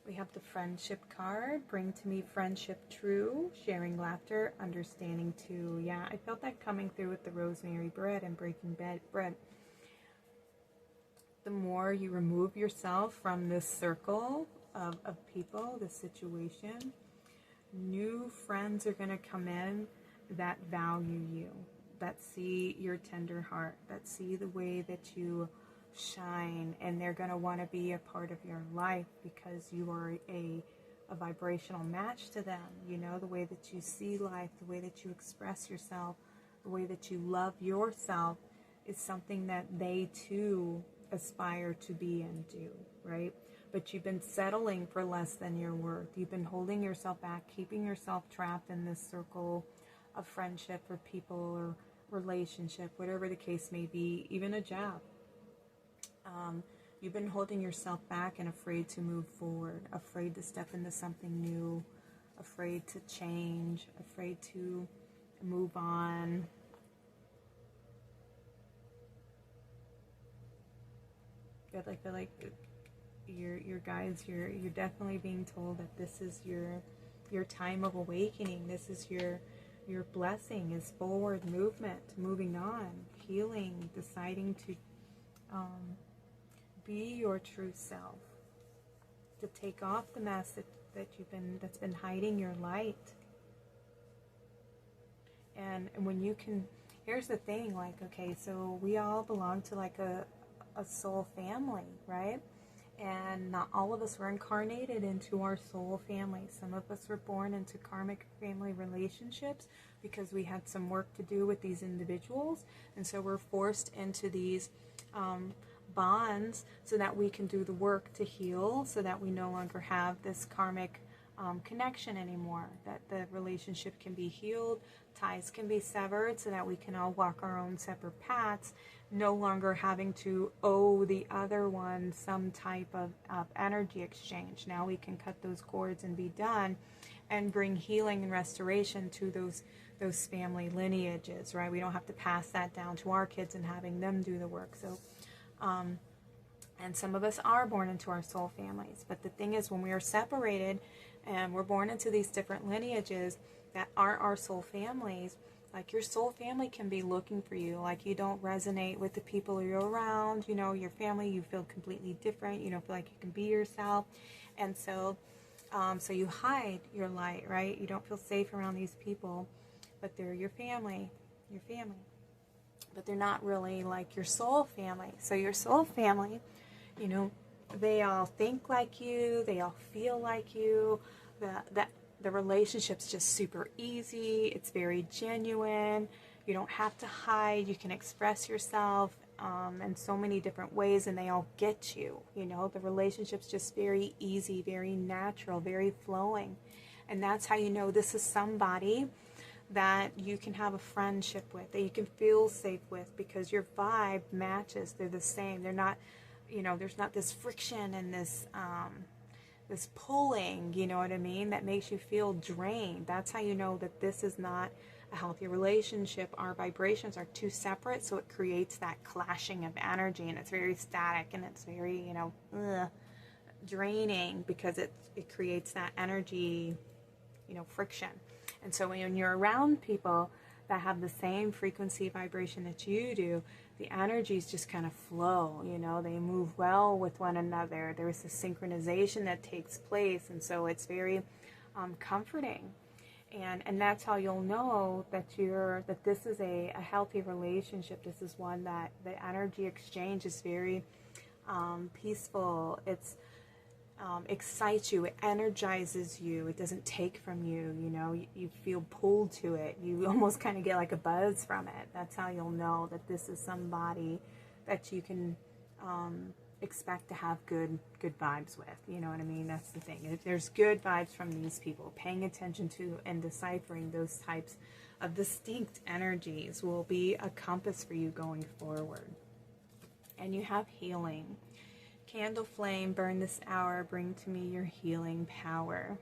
We have the Friendship card. Bring to me friendship true, sharing laughter, understanding too. Yeah, I felt that coming through with the rosemary bread and breaking bread. The more you remove yourself from this circle of people, this situation, new friends are going to come in that value you, that see your tender heart, that see the way that you shine, and they're going to want to be a part of your life because you are a vibrational match to them. You know, the way that you see life, the way that you express yourself, the way that you love yourself is something that they too aspire to be and do, right? But you've been settling for less than your worth. You've been holding yourself back, keeping yourself trapped in this circle of friendship or people or relationship, whatever the case may be, even a job. You've been holding yourself back and afraid to move forward, afraid to step into something new, afraid to change, afraid to move on. I feel like your guides, you're definitely being told that this is your time of awakening. This is your blessing, is forward movement, moving on, healing, deciding to be your true self, to take off the mask that's been hiding your light. And when you can, here's the thing, like, okay, so we all belong to like a soul family, right? And not all of us were incarnated into our soul family. Some of us were born into karmic family relationships because we had some work to do with these individuals. And so we're forced into these bonds so that we can do the work to heal, so that we no longer have this karmic connection anymore, that the relationship can be healed, ties can be severed, so that we can all walk our own separate paths, no longer having to owe the other one some type of energy exchange. Now we can cut those cords and be done, and bring healing and restoration to those family lineages, right? We don't have to pass that down to our kids and having them do the work. So and some of us are born into our soul families, but the thing is, when we are separated and we're born into these different lineages that aren't our soul families, like your soul family can be looking for you, like you don't resonate with the people you're around, you know, your family, you feel completely different, you don't feel like you can be yourself, and so so you hide your light, right? You don't feel safe around these people, but they're your family, but they're not really like your soul family. So your soul family, you know, they all think like you, they all feel like you, the relationship's just super easy, it's very genuine, you don't have to hide, you can express yourself in so many different ways, and they all get you, you know, the relationship's just very easy, very natural, very flowing, and that's how you know this is somebody that you can have a friendship with, that you can feel safe with, because your vibe matches, they're the same, they're not, you know, there's not this friction and this pulling, you know what I mean, that makes you feel drained. That's how you know that this is not a healthy relationship. Our vibrations are too separate, so it creates that clashing of energy, and it's very static, and it's very, you know, draining, because it creates that energy, you know, friction. And so when you're around people that have the same frequency vibration that you do, the energies just kind of flow, you know, they move well with one another. There's a synchronization that takes place, and so it's very comforting. And that's how you'll know that this is a healthy relationship. This is one that the energy exchange is very peaceful. It's excites you, it energizes you, it doesn't take from you, you know, you feel pulled to it, you almost kind of get like a buzz from it. That's how you'll know that this is somebody that you can expect to have good vibes with, you know what I mean? That's the thing. If there's good vibes from these people, paying attention to and deciphering those types of distinct energies will be a compass for you going forward. And you have healing. Candle flame, burn this hour, bring to me your healing power.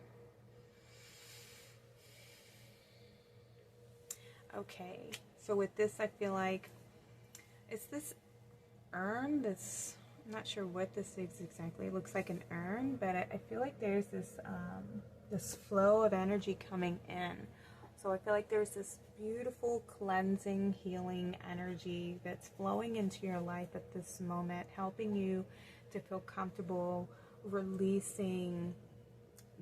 Okay, so with this, I feel like it's this urn, I'm not sure what this is exactly. It looks like an urn, but I feel like there's this flow of energy coming in. So I feel like there's this beautiful cleansing, healing energy that's flowing into your life at this moment, helping you to feel comfortable releasing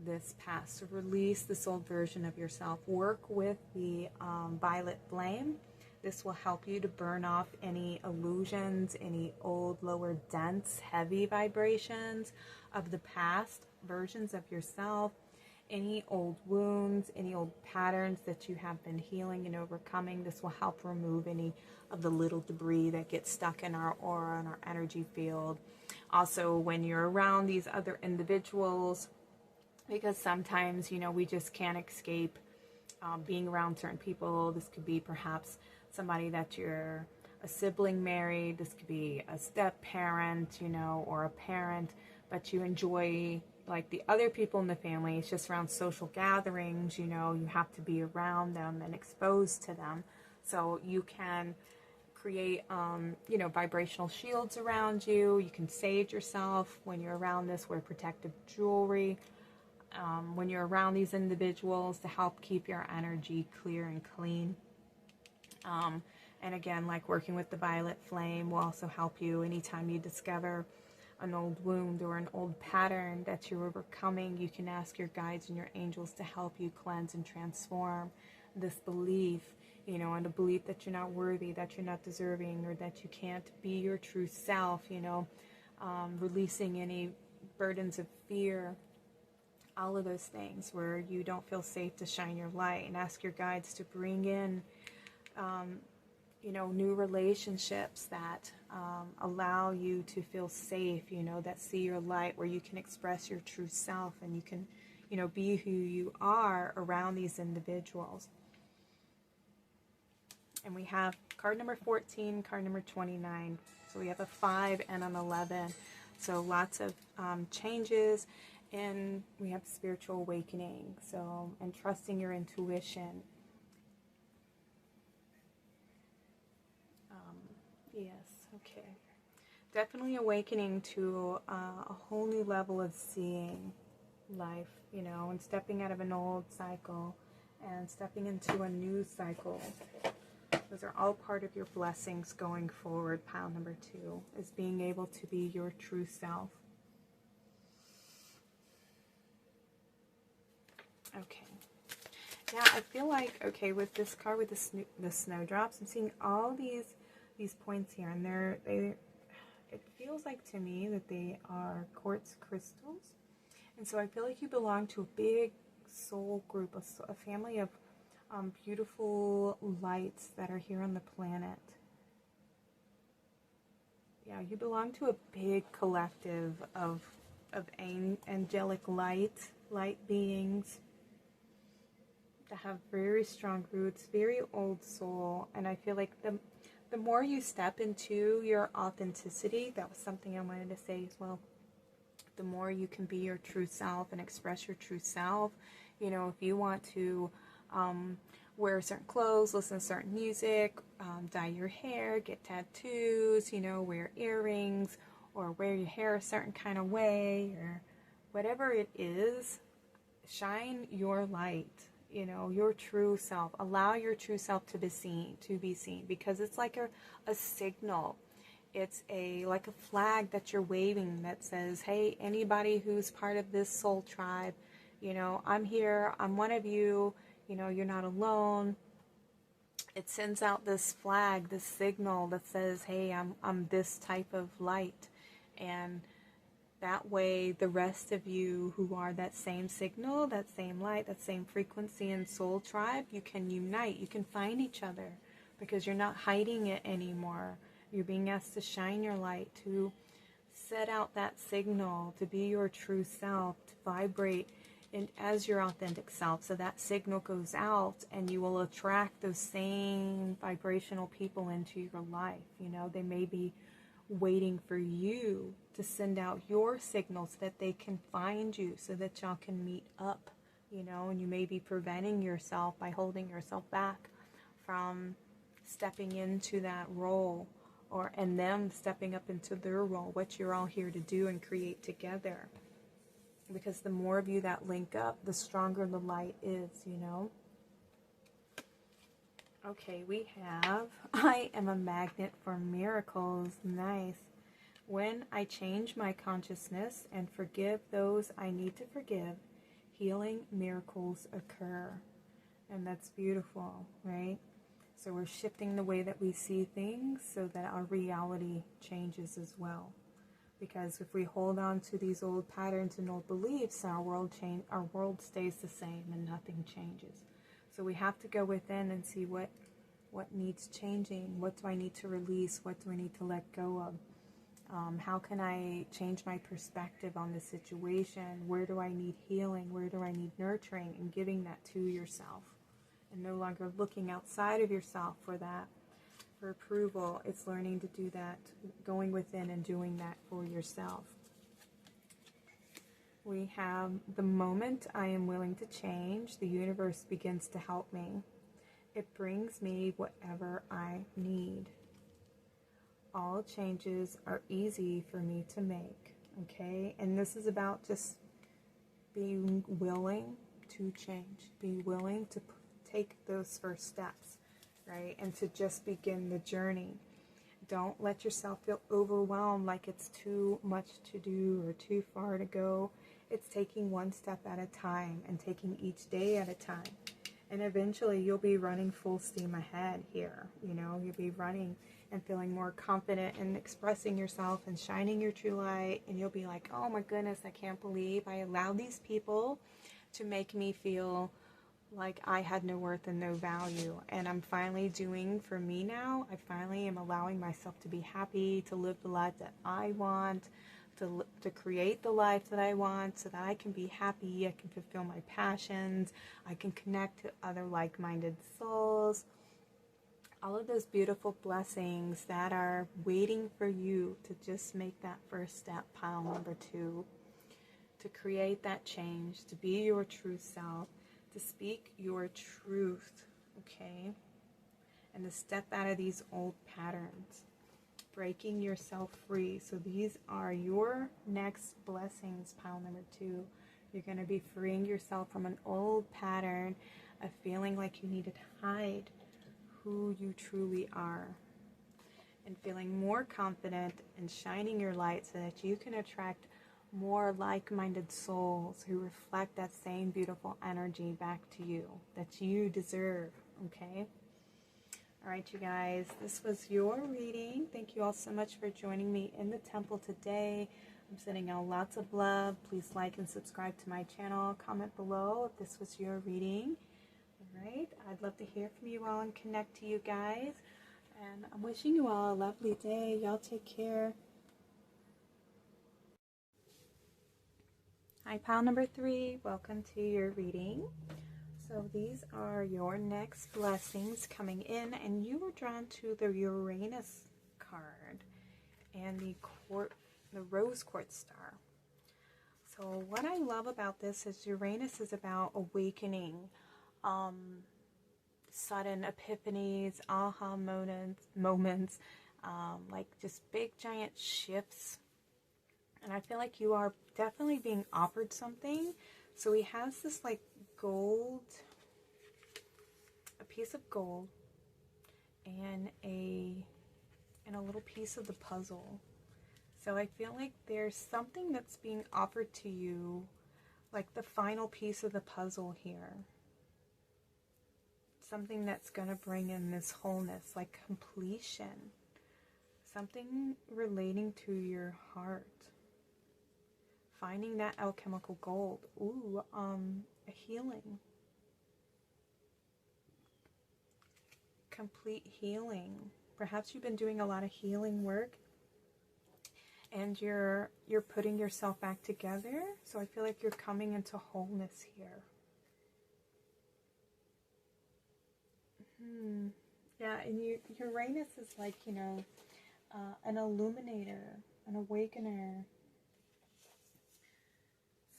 this past, to release this old version of yourself. Work with the violet flame. This will help you to burn off any illusions, any old, lower, dense, heavy vibrations of the past versions of yourself, any old wounds, any old patterns that you have been healing and overcoming. This will help remove any of the little debris that gets stuck in our aura and our energy field. Also, when you're around these other individuals, because sometimes, you know, we just can't escape being around certain people. This could be perhaps somebody that you're a sibling married. This could be a step parent, you know, or a parent, but you enjoy like the other people in the family. It's just around social gatherings, you know, you have to be around them and exposed to them. So you can create, you know, vibrational shields around you. You can sage yourself when you're around this, wear protective jewelry. When you're around these individuals to help keep your energy clear and clean. And again, like working with the violet flame will also help you anytime you discover an old wound or an old pattern that you're overcoming. You can ask your guides and your angels to help you cleanse and transform this belief, you know, and a belief that you're not worthy, that you're not deserving, or that you can't be your true self, you know. releasing any burdens of fear, all of those things where you don't feel safe to shine your light, and ask your guides to bring in new relationships that allow you to feel safe, that see your light, where you can express your true self and you can, be who you are around these individuals. And we have card number 14, card number 29. So we have a 5 and an 11. So lots of changes, and we have spiritual awakening. So, and trusting your intuition. Yes, okay. Definitely awakening to a whole new level of seeing life, and stepping out of an old cycle and stepping into a new cycle. Those are all part of your blessings going forward. Pile number 2 is being able to be your true self. Okay. Yeah, I feel like, okay, with this card, with the snowdrops, I'm seeing all these points here, and it feels like to me that they are quartz crystals. And so I feel like you belong to a big soul group, a family of beautiful lights that are here on the planet. Yeah, you belong to a big collective of angelic light beings that have very strong roots, very old soul. And I feel like the more you step into your authenticity, that was something I wanted to say as well, the more you can be your true self and express your true self. If you want to wear certain clothes, listen to certain music, dye your hair, get tattoos, wear earrings, or wear your hair a certain kind of way, or whatever it is, shine your light, your true self. Allow your true self to be seen, because it's like a signal. It's like a flag that you're waving that says, hey, anybody who's part of this soul tribe, I'm here, I'm one of you, you're not alone. It sends out this flag, this signal that says, hey, I'm this type of light. And that way, the rest of you who are that same signal, that same light, that same frequency and soul tribe, you can unite, you can find each other, because you're not hiding it anymore. You're being asked to shine your light, to set out that signal, to be your true self, to vibrate as your authentic self. So that signal goes out, and you will attract those same vibrational people into your life. They may be waiting for you to send out your signal so that they can find you, so that y'all can meet up, and you may be preventing yourself by holding yourself back from stepping into that role, and them stepping up into their role, what you're all here to do and create together. Because the more of you that link up, the stronger the light is, Okay, we have, I am a magnet for miracles. Nice. When I change my consciousness and forgive those I need to forgive, healing miracles occur. And that's beautiful, right? So we're shifting the way that we see things so that our reality changes as well. Because if we hold on to these old patterns and old beliefs, our world stays the same and nothing changes. So we have to go within and see what needs changing. What do I need to release? What do I need to let go of? How can I change my perspective on the situation? Where do I need healing? Where do I need nurturing? And giving that to yourself. And no longer looking outside of yourself for approval. It's learning to do that, going within and doing that for yourself. We have the moment I am willing to change, the universe begins to help me. It brings me whatever I need. All changes are easy for me to make, okay? And this is about just being willing to change, being willing to take those first steps, right? And to just begin the journey. Don't let yourself feel overwhelmed like it's too much to do or too far to go. It's taking one step at a time and taking each day at a time. And eventually you'll be running full steam ahead here. You'll be running and feeling more confident in expressing yourself and shining your true light. And you'll be like, oh my goodness, I can't believe I allowed these people to make me feel like I had no worth and no value. And I'm finally doing for me now. I finally am allowing myself to be happy, to live the life that I want, to create the life that I want, so that I can be happy, I can fulfill my passions, I can connect to other like-minded souls. All of those beautiful blessings that are waiting for you to just make that first step, pile number 2, to create that change, to be your true self, to speak your truth, okay? And to step out of these old patterns, breaking yourself free. So these are your next blessings, pile number 2. You're going to be freeing yourself from an old pattern of feeling like you needed to hide who you truly are, and feeling more confident and shining your light so that you can attract more like-minded souls who reflect that same beautiful energy back to you that you deserve, okay? All right, you guys, this was your reading. Thank you all so much for joining me in the temple today. I'm sending out lots of love. Please like and subscribe to my channel. Comment below if this was your reading. All right, I'd love to hear from you all and connect to you guys. And I'm wishing you all a lovely day. Y'all take care. Hi, pile number 3. Welcome to your reading. So these are your next blessings coming in, and you were drawn to the Uranus card and the rose quartz star. So what I love about this is Uranus is about awakening, sudden epiphanies, aha moments, like just big giant shifts. And I feel like you are definitely being offered something. So he has this like gold, a piece of gold, and a little piece of the puzzle. So I feel like there's something that's being offered to you, like the final piece of the puzzle here. Something that's going to bring in this wholeness, like completion. Something relating to your heart. Finding that alchemical gold. Ooh, a healing. Complete healing. Perhaps you've been doing a lot of healing work and you're putting yourself back together. So I feel like you're coming into wholeness here. Yeah, and Uranus is like, you know, an illuminator, an awakener.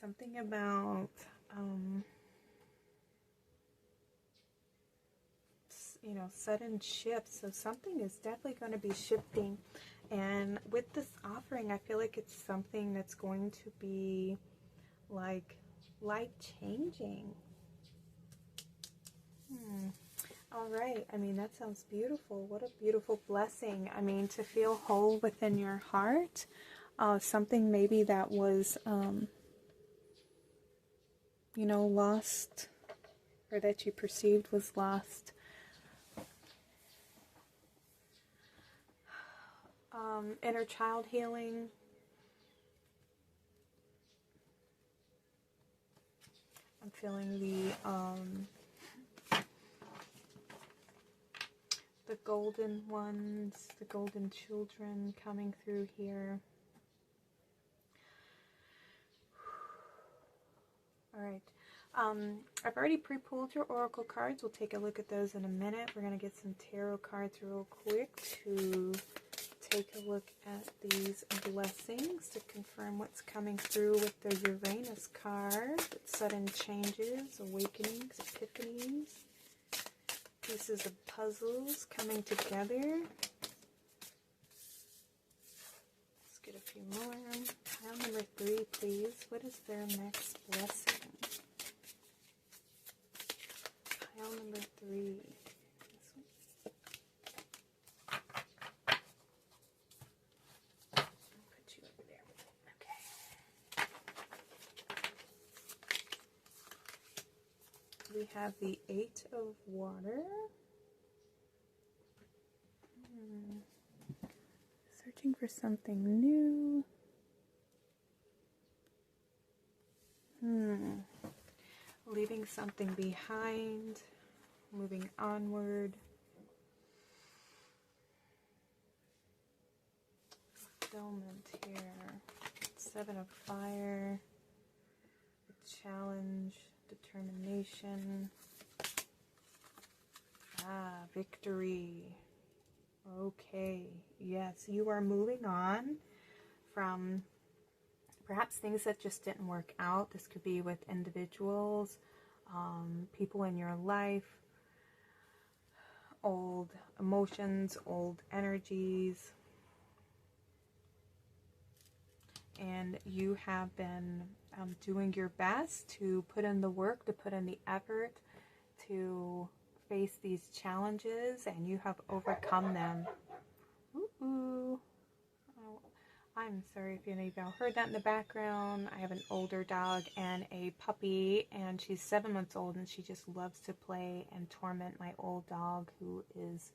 Something about, you know, sudden shifts. So something is definitely going to be shifting. And with this offering, I feel like it's something that's going to be like life-changing. All right. I mean, that sounds beautiful. What a beautiful blessing. I mean, to feel whole within your heart. Something maybe that was, you know, lost, or that you perceived was lost. Inner child healing. I'm feeling the golden ones, the golden children coming through here. All right. I've already pre-pulled your oracle cards. We'll take a look at those in a minute. We're going to get some tarot cards real quick to take a look at these blessings to confirm what's coming through with the Uranus card. Sudden changes, awakenings, epiphanies, pieces of puzzles coming together. Let's get a few more. Pile number 3, please. What is their next blessing? Pile number 3. We have the 8 of water. searching for something new. Leaving something behind, moving onward. Fulfillment here. Seven of Fire. A challenge, determination. Victory. Okay, yes, you are moving on from perhaps things that just didn't work out. This could be with individuals, people in your life, old emotions, old energies. And you have been doing your best to put in the work, to put in the effort, to face these challenges, and you have overcome them. Ooh. Oh, I'm sorry if any of y'all heard that in the background. I have an older dog and a puppy, and she's 7 months old, and she just loves to play and torment my old dog, who is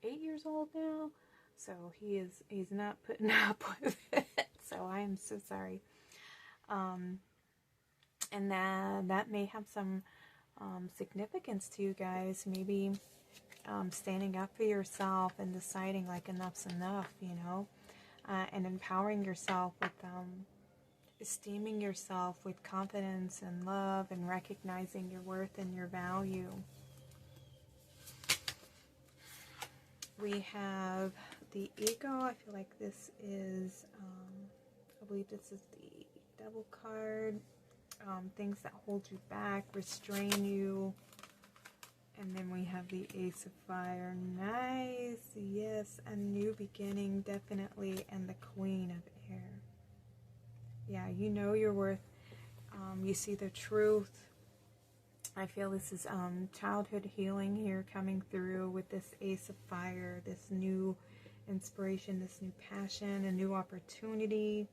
8 years old now. So he's not putting up with it. So I am so sorry. And that may have some significance to you guys. Maybe standing up for yourself and deciding like enough's enough, you know, and empowering yourself with esteeming yourself with confidence and love, and recognizing your worth and your value. We have the ego. I feel like this is, I believe this is the Devil card. Things that hold you back, restrain you. And then we have the Ace of Fire. Nice. Yes, a new beginning, definitely. And the Queen of Air. Yeah, you know your worth. You see the truth. I feel this is childhood healing here coming through with this Ace of Fire, this new inspiration, this new passion, a new opportunity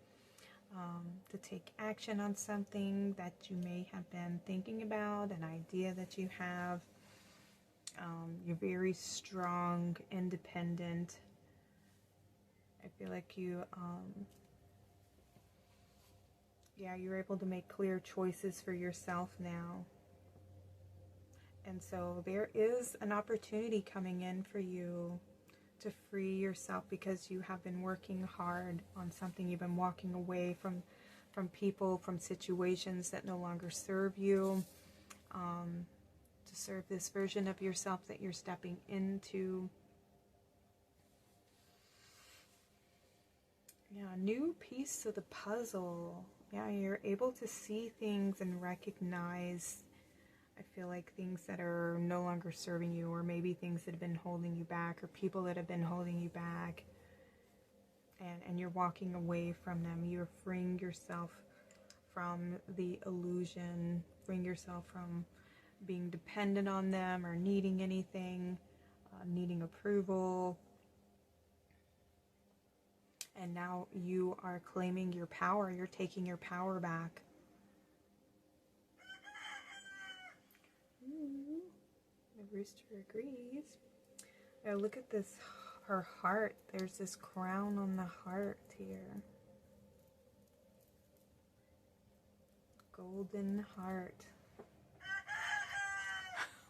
to take action on something that you may have been thinking about, an idea that you have. You're very strong, independent. I feel like you, you're able to make clear choices for yourself now. And so there is an opportunity coming in for you to free yourself, because you have been working hard on something. You've been walking away from people, from situations that no longer serve you, to serve this version of yourself that you're stepping into. Yeah, a new piece to the puzzle. Yeah, you're able to see things and recognize, I feel like, things that are no longer serving you, or maybe things that have been holding you back, or people that have been holding you back, and you're walking away from them. You're freeing yourself from the illusion, freeing yourself from being dependent on them or needing anything, needing approval. And now you are claiming your power. You're taking your power back. The rooster agrees. Now look at this, her heart. There's this crown on the heart here. Golden heart.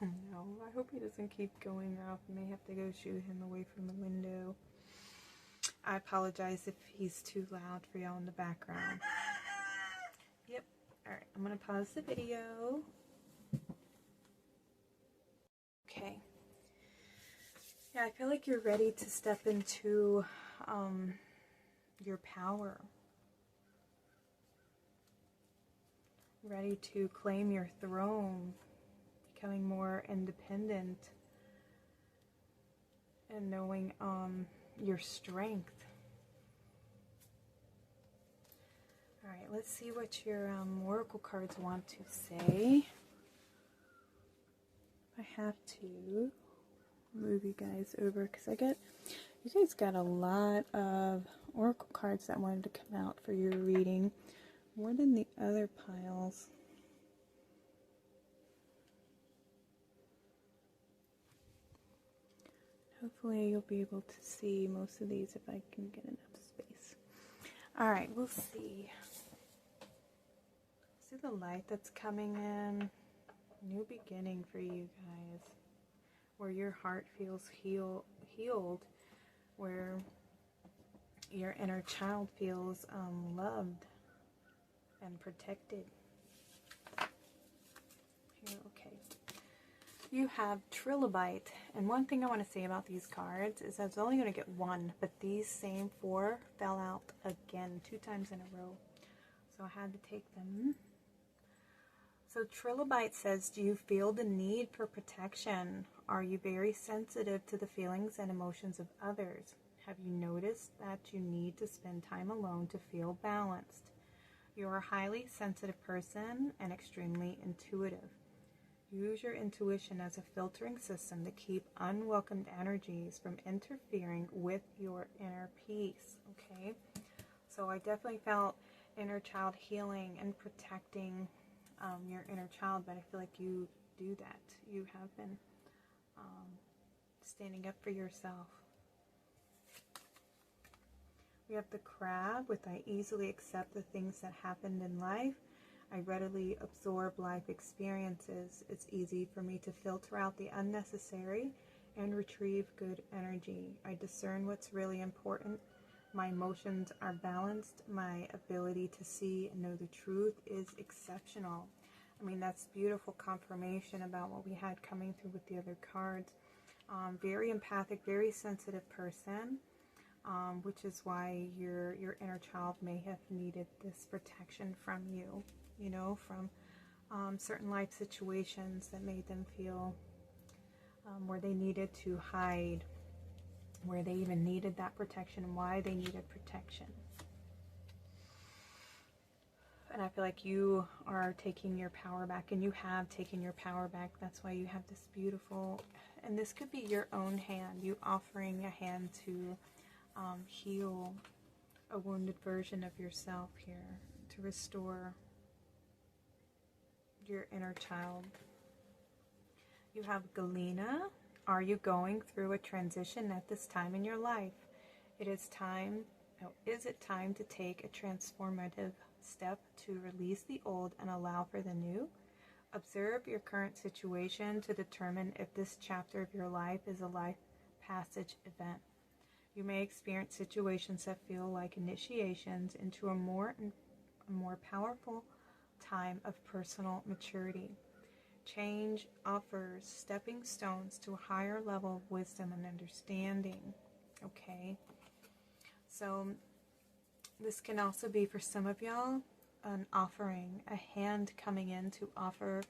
Oh no, I hope he doesn't keep going off. I may have to go shoo him away from the window. I apologize if he's too loud for y'all in the background. Yep. Alright, I'm going to pause the video. Okay. Yeah, I feel like you're ready to step into your power. Ready to claim your throne, becoming more independent, and knowing your strength. Alright, let's see what your oracle cards want to say. I have to move you guys over because you guys got a lot of oracle cards that wanted to come out for your reading, more than the other piles. Hopefully you'll be able to see most of these if I can get enough space. All right, we'll see. See the light that's coming in. New beginning for you guys. Where your heart feels healed. Where your inner child feels loved and protected. Here, okay. You have Trilobite, and one thing I want to say about these cards is I was only going to get one, but these same 4 fell out again 2 times in a row, so I had to take them. So Trilobite says, do you feel the need for protection? Are you very sensitive to the feelings and emotions of others? Have you noticed that you need to spend time alone to feel balanced? You are a highly sensitive person and extremely intuitive. Use your intuition as a filtering system to keep unwelcomed energies from interfering with your inner peace. Okay, so I definitely felt inner child healing and protecting your inner child, but I feel like you do that. You have been standing up for yourself. We have the Crab with I easily accept the things that happened in life. I readily absorb life experiences. It's easy for me to filter out the unnecessary and retrieve good energy. I discern what's really important. My emotions are balanced. My ability to see and know the truth is exceptional. I mean, that's beautiful confirmation about what we had coming through with the other cards. Very empathic, very sensitive person, which is why your inner child may have needed this protection from you. You know, from certain life situations that made them feel where they needed to hide, where they even needed that protection, and why they needed protection. And I feel like you are taking your power back, and you have taken your power back. That's why you have this beautiful, and this could be your own hand, you offering a hand to heal a wounded version of yourself here, to restore your inner child. You have Galena. Are you going through a transition at this time in your life? Is it time to take a transformative step to release the old and allow for the new? Observe your current situation to determine if this chapter of your life is a life passage event. You may experience situations that feel like initiations into a more powerful time of personal maturity. Change offers stepping stones to a higher level of wisdom and understanding. Okay, so this can also be for some of y'all an offering, a hand coming in to offer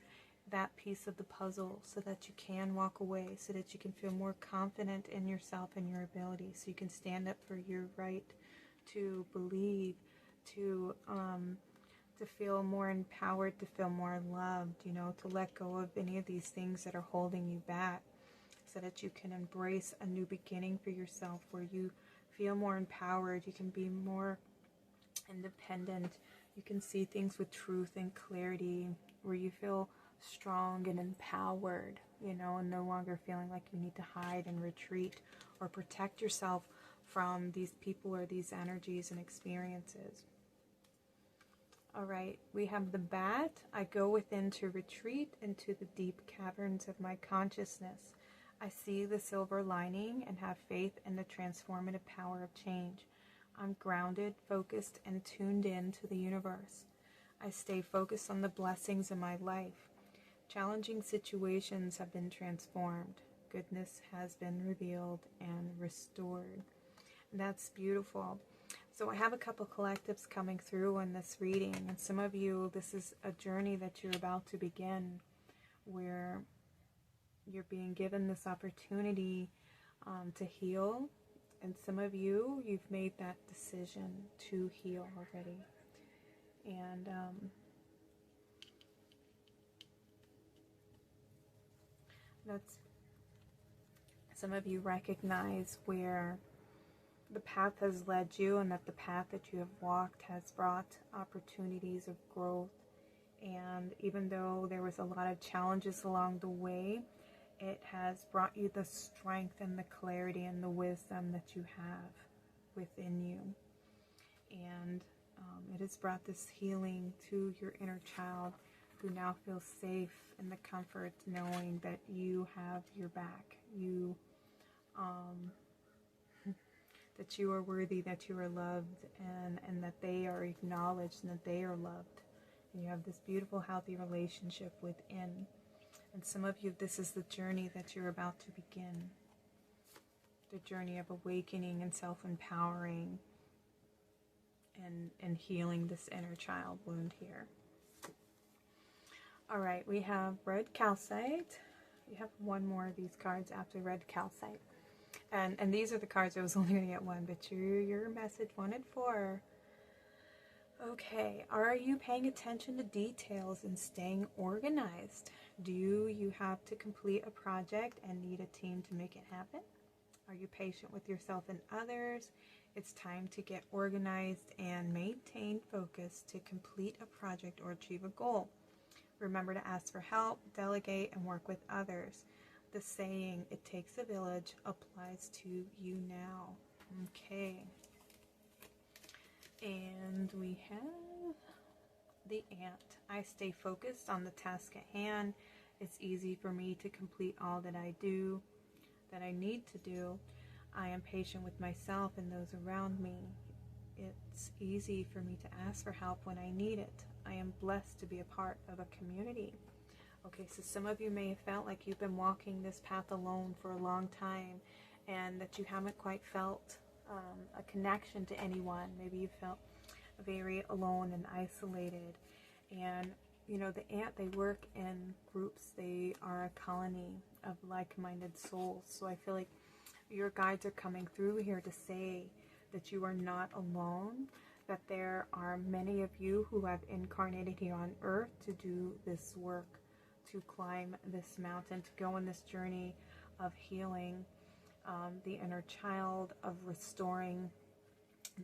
that piece of the puzzle so that you can walk away, so that you can feel more confident in yourself and your ability, so you can stand up for your right to believe, to feel more empowered, to feel more loved, you know, to let go of any of these things that are holding you back, so that you can embrace a new beginning for yourself where you feel more empowered, you can be more independent, you can see things with truth and clarity, where you feel strong and empowered, you know, and no longer feeling like you need to hide and retreat or protect yourself from these people or these energies and experiences. All right, we have the Bat. I go within to retreat into the deep caverns of my consciousness. I see the silver lining and have faith in the transformative power of change. I'm grounded, focused, and tuned in to the universe. I stay focused on the blessings in my life. Challenging situations have been transformed. Goodness has been revealed and restored. That's beautiful. So I have a couple collectives coming through in this reading, and some of you, this is a journey that you're about to begin, where you're being given this opportunity to heal, and some of you, you've made that decision to heal already. And that's, some of you recognize where the path has led you, and that the path that you have walked has brought opportunities of growth. And even though there was a lot of challenges along the way, It has brought you the strength and the clarity and the wisdom that you have within you. And it has brought this healing to your inner child, who now feels safe in the comfort knowing that you have your back. That you are worthy, that you are loved, and that they are acknowledged, and that they are loved. And you have this beautiful, healthy relationship within. And some of you, this is the journey that you're about to begin. The journey of awakening and self-empowering and healing this inner child wound here. All right, we have red calcite. We have one more of these cards after red calcite. And these are the cards. I was only going to get one, but your message wanted 4. Okay, are you paying attention to details and staying organized? Do you have to complete a project and need a team to make it happen? Are you patient with yourself and others? It's time to get organized and maintain focus to complete a project or achieve a goal. Remember to ask for help, delegate, and work with others. The saying, "It takes a village," applies to you now. Okay. And we have the ant. I stay focused on the task at hand. It's easy for me to complete all that I need to do. I am patient with myself and those around me. It's easy for me to ask for help when I need it. I am blessed to be a part of a community. Okay, so some of you may have felt like you've been walking this path alone for a long time, and that you haven't quite felt a connection to anyone. Maybe you felt very alone and isolated. And you know, the ant, they work in groups. They are a colony of like-minded souls. So I feel like your guides are coming through here to say that you are not alone, that there are many of you who have incarnated here on earth to do this work, to climb this mountain, to go on this journey of healing the inner child, of restoring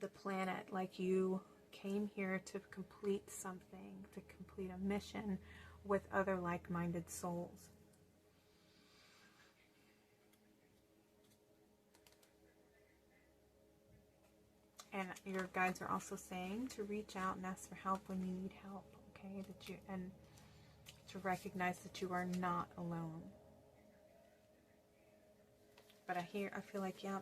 the planet. Like you came here to complete something, to complete a mission with other like-minded souls. And your guides are also saying to reach out and ask for help when you need help, okay? And to recognize that you are not alone. But I feel like, yeah,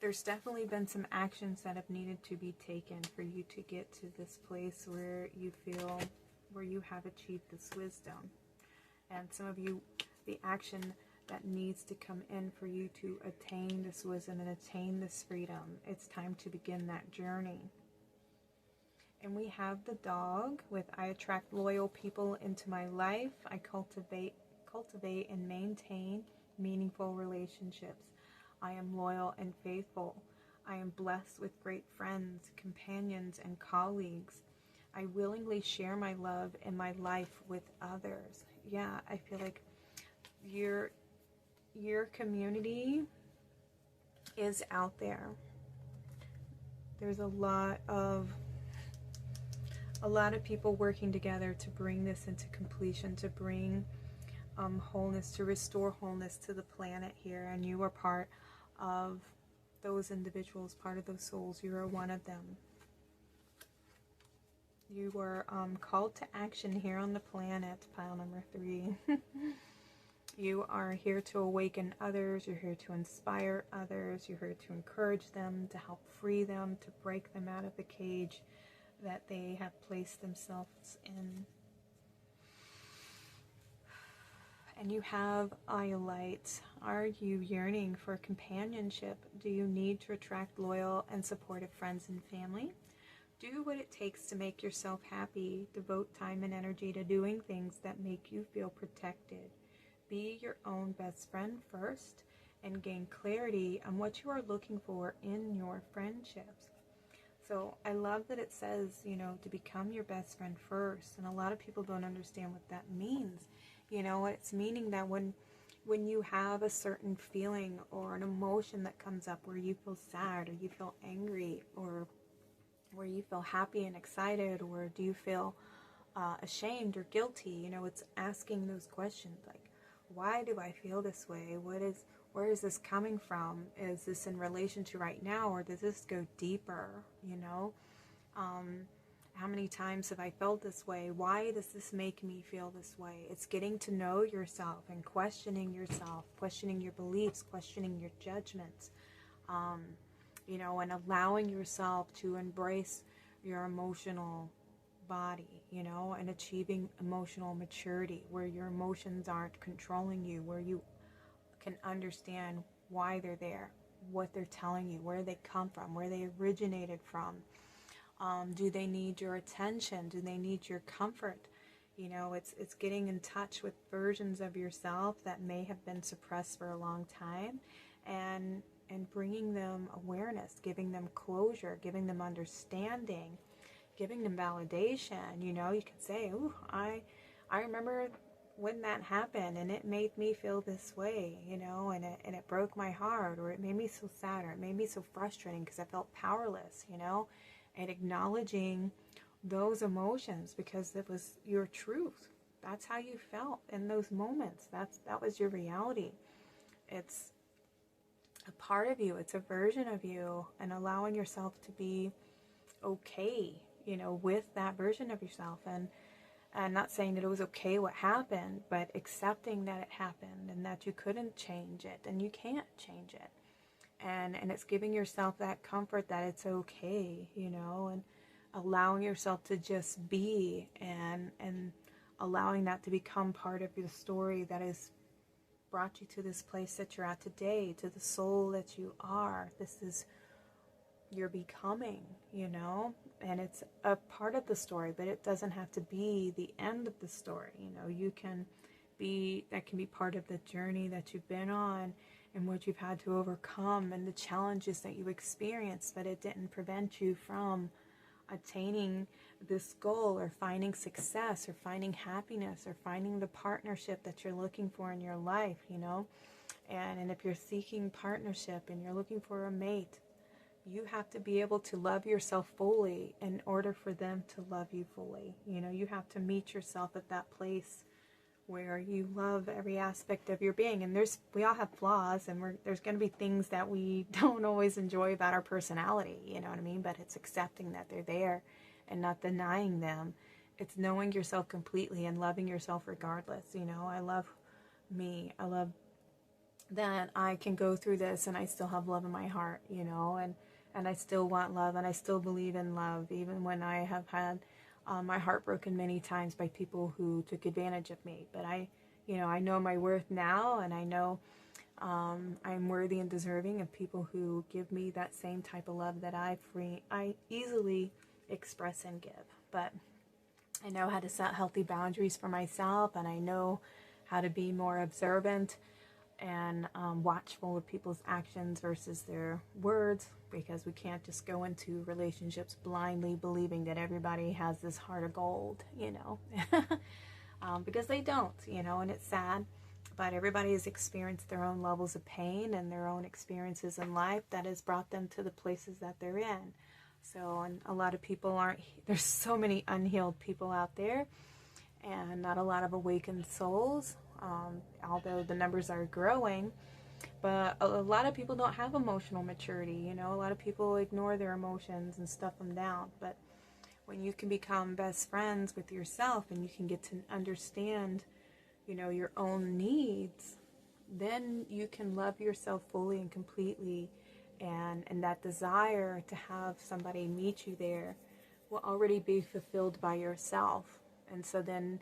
there's definitely been some actions that have needed to be taken for you to get to this place where you feel, where you have achieved this wisdom. And some of you, the action that needs to come in for you to attain this wisdom and attain this freedom, it's time to begin that journey. And we have the dog with, I attract loyal people into my life. I cultivate and maintain meaningful relationships. I am loyal and faithful. I am blessed with great friends, companions, and colleagues. I willingly share my love and my life with others. Yeah, I feel like your community is out there. There's a lot of people working together to bring this into completion, to bring wholeness, to restore wholeness to the planet here. And you are part of those individuals, part of those souls. You are one of them. You were called to action here on the planet, pile number 3. You are here to awaken others. You're here to inspire others. You're here to encourage them, to help free them, to break them out of the cage that they have placed themselves in. And you have Iolite. Are you yearning for companionship? Do you need to attract loyal and supportive friends and family? Do what it takes to make yourself happy. Devote time and energy to doing things that make you feel protected. Be your own best friend first and gain clarity on what you are looking for in your friendships. So I love that it says, you know, to become your best friend first. And a lot of people don't understand what that means. You know, it's meaning that when you have a certain feeling or an emotion that comes up where you feel sad or you feel angry or where you feel happy and excited, or do you feel ashamed or guilty, you know, it's asking those questions like, why do I feel this way? Where is this coming from? Is this in relation to right now, or does this go deeper? You know, how many times have I felt this way? Why does this make me feel this way? It's getting to know yourself and questioning yourself, questioning your beliefs, questioning your judgments, you know, and allowing yourself to embrace your emotional body, you know, and achieving emotional maturity where your emotions aren't controlling you, where you can understand why they're there, what they're telling you, where they come from, where they originated from. Do they need your attention? Do they need your comfort? You know, it's getting in touch with versions of yourself that may have been suppressed for a long time, and bringing them awareness, giving them closure, giving them understanding, giving them validation. You know, you can say, "Ooh, I remember when that happened, and it made me feel this way," you know, and it broke my heart, or it made me so sad, or it made me so frustrating because I felt powerless, you know, and acknowledging those emotions because it was your truth. That's how you felt in those moments. That was your reality. It's a part of you. It's a version of you, and allowing yourself to be okay, you know, with that version of yourself, and not saying that it was okay what happened, but accepting that it happened and that you couldn't change it and you can't change it. And it's giving yourself that comfort that it's okay, you know, and allowing yourself to just be, and allowing that to become part of your story that has brought you to this place that you're at today, to the soul that you are. This is your becoming, you know, and it's a part of the story, but it doesn't have to be the end of the story. You know, that can be part of the journey that you've been on and what you've had to overcome and the challenges that you experienced, but it didn't prevent you from attaining this goal, or finding success, or finding happiness, or finding the partnership that you're looking for in your life, you know. And if you're seeking partnership and you're looking for a mate, you have to be able to love yourself fully in order for them to love you fully. You know, you have to meet yourself at that place where you love every aspect of your being. And we all have flaws, and there's going to be things that we don't always enjoy about our personality, you know what I mean? But it's accepting that they're there and not denying them. It's knowing yourself completely and loving yourself regardless. You know, I love me. I love that I can go through this and I still have love in my heart, you know, and I still want love, and I still believe in love, even when I have had my heart broken many times by people who took advantage of me. But I know my worth now, and I know I'm worthy and deserving of people who give me that same type of love that I easily express and give. But I know how to set healthy boundaries for myself, and I know how to be more observant and watchful of people's actions versus their words, because we can't just go into relationships blindly believing that everybody has this heart of gold, you know, because they don't, you know, and it's sad, but everybody has experienced their own levels of pain and their own experiences in life that has brought them to the places that they're in. So, and a lot of people there's so many unhealed people out there, and not a lot of awakened souls, although the numbers are growing. But a lot of people don't have emotional maturity, you know. A lot of people ignore their emotions and stuff them down. But when you can become best friends with yourself, and you can get to understand, you know, your own needs, then you can love yourself fully and completely. And that desire to have somebody meet you there will already be fulfilled by yourself. And so then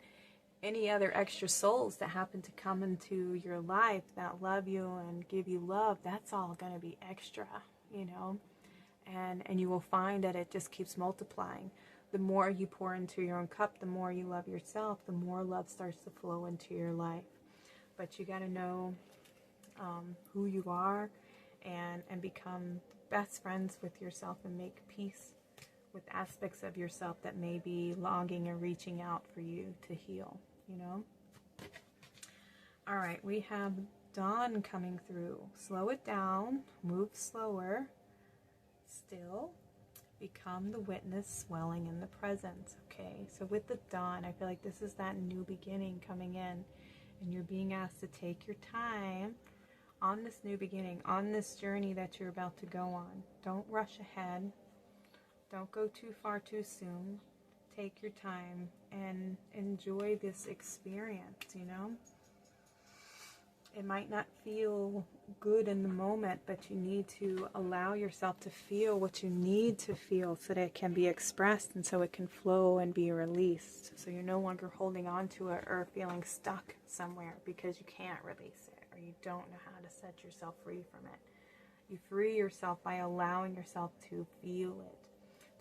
any other extra souls that happen to come into your life that love you and give you love, that's all going to be extra, you know. And you will find that it just keeps multiplying. The more you pour into your own cup, the more you love yourself, the more love starts to flow into your life. But you got to know who you are, and become best friends with yourself, and make peace with aspects of yourself that may be longing and reaching out for you to heal, you know. All right, we have dawn coming through. Slow it down, move slower, still, become the witness swelling in the present. Okay, so with the dawn, I feel like this is that new beginning coming in, And you're being asked to take your time on this new beginning, on this journey that you're about to go on. Don't rush ahead. Don't go too far too soon. Take your time and enjoy this experience, you know? It might not feel good in the moment, but you need to allow yourself to feel what you need to feel so that it can be expressed and so it can flow and be released. So you're no longer holding on to it or feeling stuck somewhere because you can't release it or you don't know how to set yourself free from it. You free yourself by allowing yourself to feel it.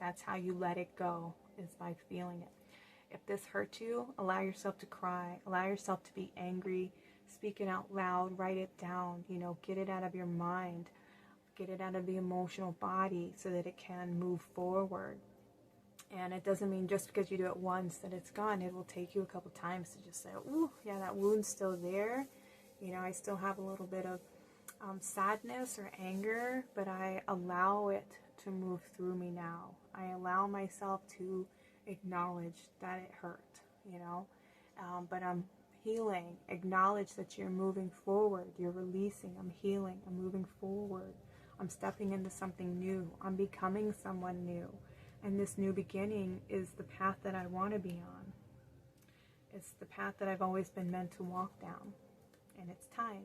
That's how you let it go, is by feeling it. If this hurts you, allow yourself to cry. Allow yourself to be angry. Speak it out loud. Write it down. You know, get it out of your mind. Get it out of the emotional body so that it can move forward. And it doesn't mean just because you do it once that it's gone. It will take you a couple times to just say, ooh, yeah, that wound's still there. You know, I still have a little bit of sadness or anger, but I allow it to move through me now. I allow myself to acknowledge that it hurt, you know, but I'm healing. Acknowledge that you're moving forward. You're releasing. I'm healing. I'm moving forward. I'm stepping into something new. I'm becoming someone new. And this new beginning is the path that I want to be on. It's the path that I've always been meant to walk down. And it's time.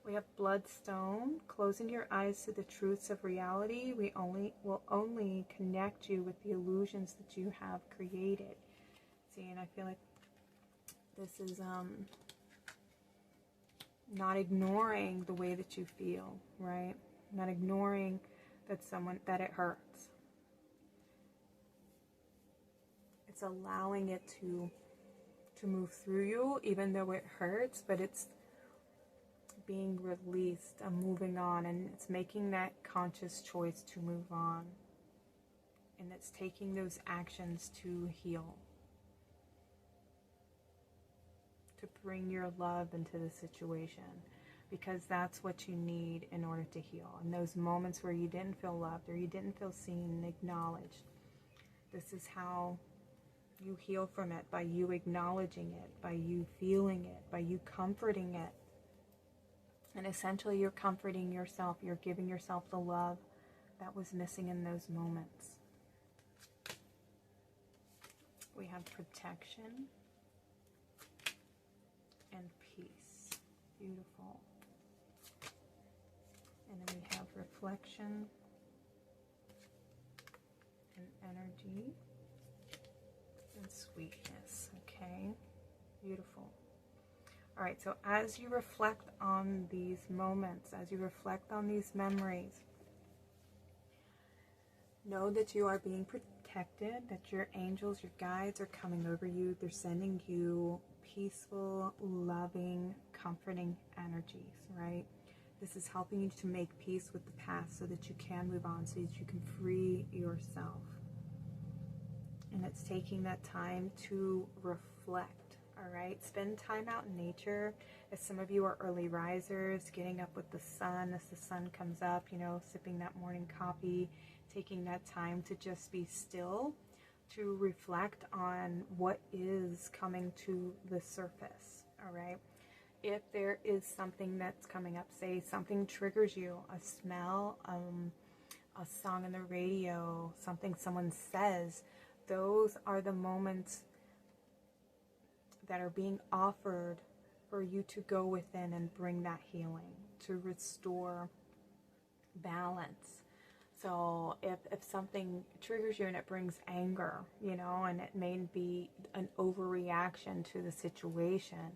We have bloodstone, closing your eyes to the truths of reality. Will only connect you with the illusions that you have created. See, and I feel like this is not ignoring the way that you feel, right? Not ignoring that it hurts. It's allowing it to move through you, even though it hurts, but it's being released and moving on, and it's making that conscious choice to move on, and it's taking those actions to heal, to bring your love into the situation, because that's what you need in order to heal. In those moments where you didn't feel loved or you didn't feel seen and acknowledged, this is how you heal from it, by you acknowledging it, by you feeling it, by you comforting it. And essentially you're comforting yourself. You're giving yourself the love that was missing in those moments. We have protection and peace. Beautiful. And then we have reflection and energy and sweetness. Okay? Beautiful. All right, so as you reflect on these moments, as you reflect on these memories, know that you are being protected, that your angels, your guides are coming over you. They're sending you peaceful, loving, comforting energies, right? This is helping you to make peace with the past so that you can move on, so that you can free yourself. And it's taking that time to reflect. All right, spend time out in nature. As some of you are early risers, getting up with the sun as the sun comes up, you know, sipping that morning coffee, taking that time to just be still, to reflect on what is coming to the surface. All right, if there is something that's coming up, say something triggers you, a smell, a song on the radio, something someone says, those are the moments that are being offered for you to go within and bring that healing, to restore balance. So if something triggers you and it brings anger, you know, and it may be an overreaction to the situation,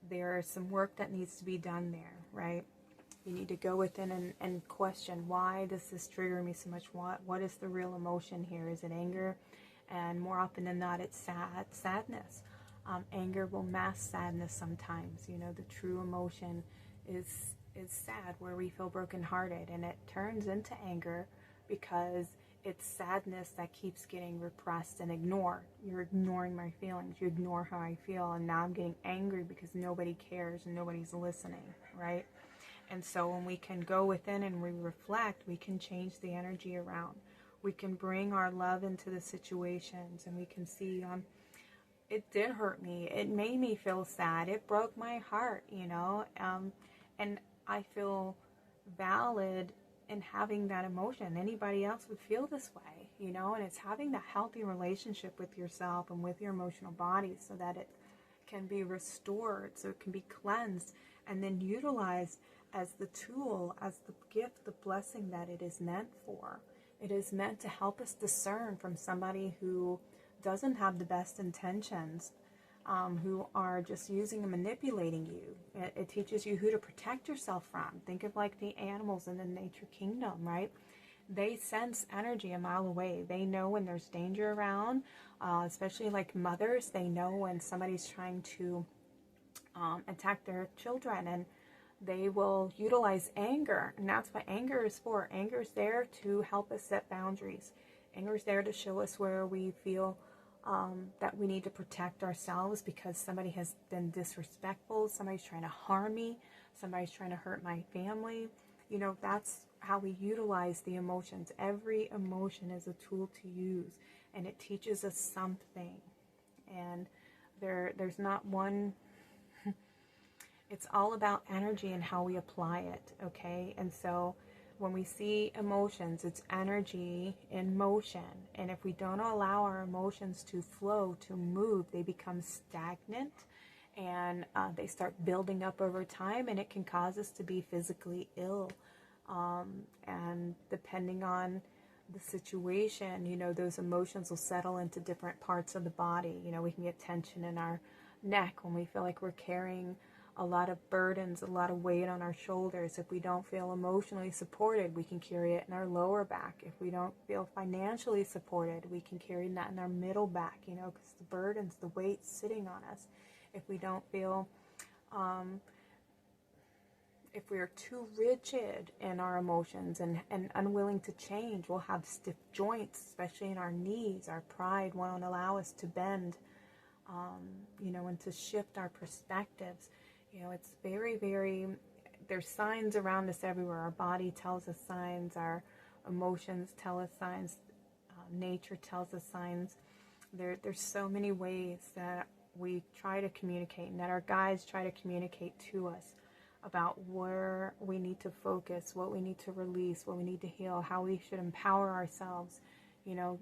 there's some work that needs to be done there, right? You need to go within and question, why does this trigger me so much? What is the real emotion here? Is it anger? And more often than not, it's sadness. Anger will mask sadness sometimes. You know, the true emotion is sad, where we feel brokenhearted, and it turns into anger because it's sadness that keeps getting repressed and ignored. You're ignoring my feelings. You ignore how I feel, and now I'm getting angry because nobody cares and nobody's listening, right? And so when we can go within and we reflect, we can change the energy around. We can bring our love into the situations, and we can see it did hurt me. It made me feel sad. It broke my heart, you know. And I feel valid in having that emotion. Anybody else would feel this way, you know. And it's having that healthy relationship with yourself and with your emotional body so that it can be restored, so it can be cleansed and then utilized as the tool, as the gift, the blessing that it is meant for. It is meant to help us discern from somebody who doesn't have the best intentions, who are just using and manipulating you. It teaches you who to protect yourself from. Think of like the animals in the nature kingdom, right? They sense energy a mile away. They know when there's danger around, especially like mothers. They know when somebody's trying to attack their children, and they will utilize anger. And that's what anger is for. Anger is there to help us set boundaries. Anger is there to show us where we feel that we need to protect ourselves because somebody has been disrespectful, somebody's trying to harm me, somebody's trying to hurt my family. You know, that's how we utilize the emotions. Every emotion is a tool to use, and it teaches us something. And there's not one. It's all about energy and how we apply it, okay? And so when we see emotions, it's energy in motion. And if we don't allow our emotions to flow, to move, they become stagnant, and they start building up over time, and it can cause us to be physically ill. And depending on the situation, you know, those emotions will settle into different parts of the body. You know, we can get tension in our neck when we feel like we're carrying a lot of burdens, a lot of weight on our shoulders. If we don't feel emotionally supported, we can carry it in our lower back. If we don't feel financially supported, we can carry that in our middle back, you know, because the burdens, the weight sitting on us. If we don't feel, if we are too rigid in our emotions and unwilling to change, we'll have stiff joints, especially in our knees. Our pride won't allow us to bend, you know, and to shift our perspectives. You know, it's very, very, there's signs around us everywhere. Our body tells us signs, our emotions tell us signs, nature tells us signs. There's so many ways that we try to communicate and that our guides try to communicate to us about where we need to focus, what we need to release, what we need to heal, how we should empower ourselves. You know,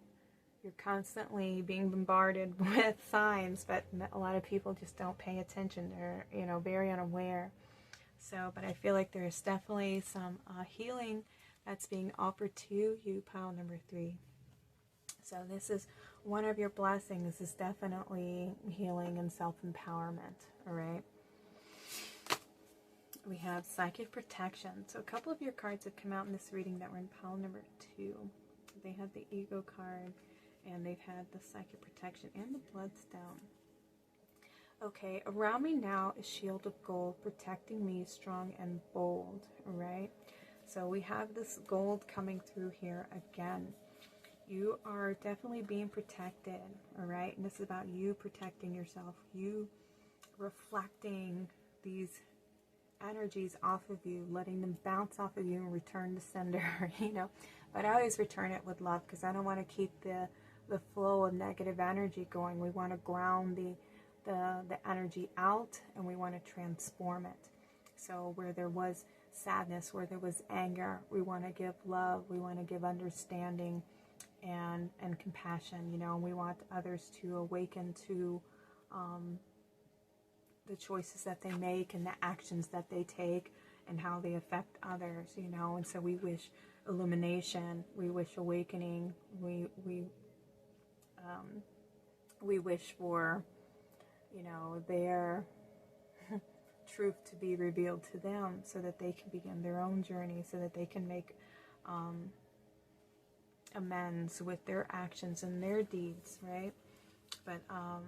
you're constantly being bombarded with signs, but a lot of people just don't pay attention. They're, you know, very unaware. So, but I feel like there's definitely some healing that's being offered to you, pile number 3. So this is one of your blessings, is definitely healing and self-empowerment, all right? We have psychic protection. So a couple of your cards have come out in this reading that were in pile number 2. They had the ego card, and they've had the psychic protection and the bloodstone. Okay, around me now is shield of gold, protecting me strong and bold, all right? So we have this gold coming through here again. You are definitely being protected, all right? And this is about you protecting yourself, you reflecting these energies off of you, letting them bounce off of you and return to sender, you know? But I always return it with love because I don't want to keep the flow of negative energy going. We want to ground the energy out, and we want to transform it. So where there was sadness, where there was anger, we want to give love, we want to give understanding and compassion, you know, and we want others to awaken to the choices that they make and the actions that they take and how they affect others, you know. And so we wish illumination, we wish awakening, we wish for, you know, their truth to be revealed to them so that they can begin their own journey, so that they can make amends with their actions and their deeds, right? But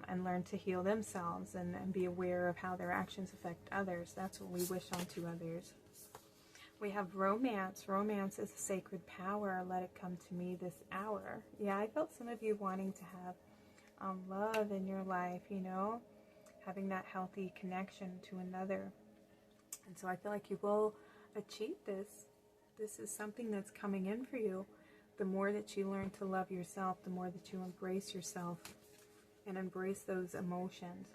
and learn to heal themselves and be aware of how their actions affect others. That's what we wish onto others. We have romance. Romance is a sacred power. Let it come to me this hour. Yeah, I felt some of you wanting to have love in your life, you know, having that healthy connection to another. And so I feel like you will achieve this. This is something that's coming in for you. The more that you learn to love yourself, the more that you embrace yourself and embrace those emotions.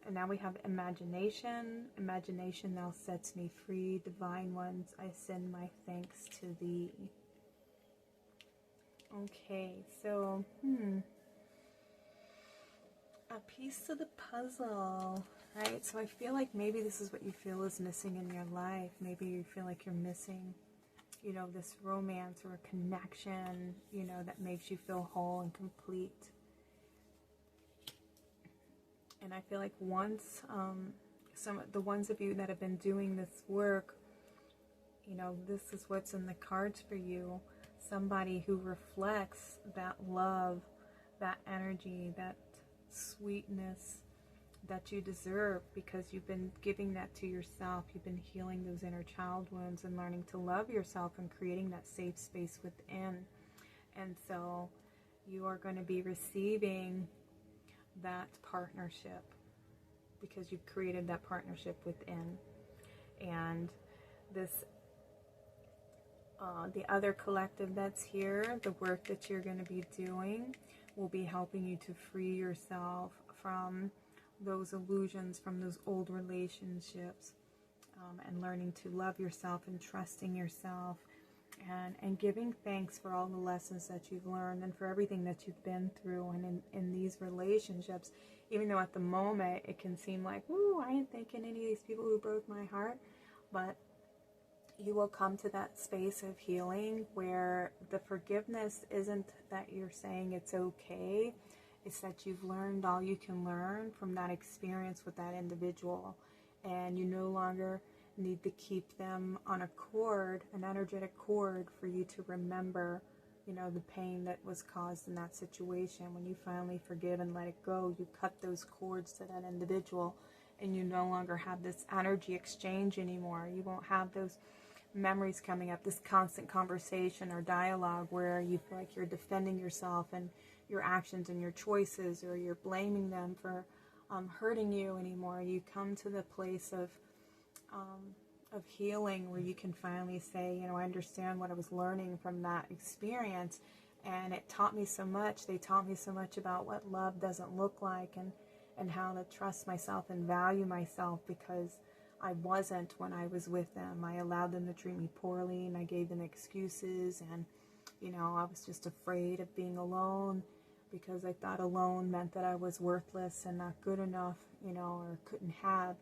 And now we have imagination. Imagination now sets me free. Divine ones, I send my thanks to thee. Okay, so, a piece of the puzzle, right? So I feel like maybe this is what you feel is missing in your life. Maybe you feel like you're missing, you know, this romance or a connection, you know, that makes you feel whole and complete. And I feel like once, the ones of you that have been doing this work, you know, this is what's in the cards for you. Somebody who reflects that love, that energy, that sweetness that you deserve, because you've been giving that to yourself. You've been healing those inner child wounds and learning to love yourself and creating that safe space within. And so you are going to be receiving that partnership because you've created that partnership within. And this the other collective that's here, the work that you're going to be doing will be helping you to free yourself from those illusions, from those old relationships, and learning to love yourself and trusting yourself, and giving thanks for all the lessons that you've learned and for everything that you've been through. And in these relationships, even though at the moment it can seem like, ooh, I ain't thinking any of these people who broke my heart, but you will come to that space of healing where the forgiveness isn't that you're saying it's okay. It's that you've learned all you can learn from that experience with that individual, and you no longer need to keep them on a cord, an energetic cord, for you to remember, you know, the pain that was caused in that situation. When you finally forgive and let it go, you cut those cords to that individual, and you no longer have this energy exchange anymore. You won't have those memories coming up, this constant conversation or dialogue where you feel like you're defending yourself and your actions and your choices, or you're blaming them for hurting you anymore. You come to the place of healing where you can finally say, you know, I understand what I was learning from that experience, and it taught me so much. They taught me so much about what love doesn't look like, and how to trust myself and value myself, because I wasn't when I was with them. I allowed them to treat me poorly, and I gave them excuses, and, you know, I was just afraid of being alone because I thought alone meant that I was worthless and not good enough, you know, or couldn't have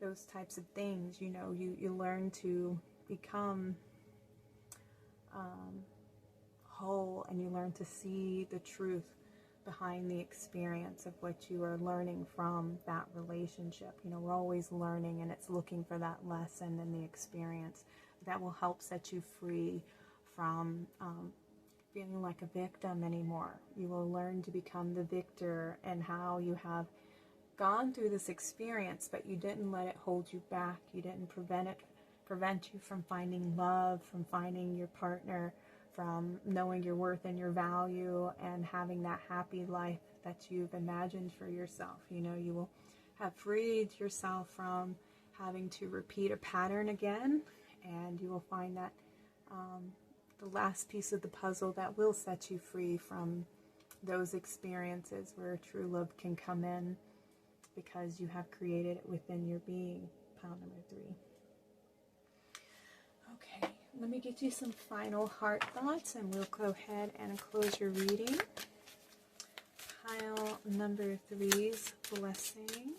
those types of things. You know, you learn to become whole, and you learn to see the truth behind the experience of what you are learning from that relationship. You know, we're always learning, and it's looking for that lesson in the experience that will help set you free from feeling like a victim anymore. You will learn to become the victor, and how you have gone through this experience, but you didn't let it hold you back. You didn't prevent you from finding love, from finding your partner, from knowing your worth and your value, and having that happy life that you've imagined for yourself. You know, you will have freed yourself from having to repeat a pattern again, and you will find that the last piece of the puzzle that will set you free from those experiences where true love can come in, because you have created it within your being. Pile number 3. Okay, let me get you some final heart thoughts, and we'll go ahead and close your reading. Pile number 3's blessing.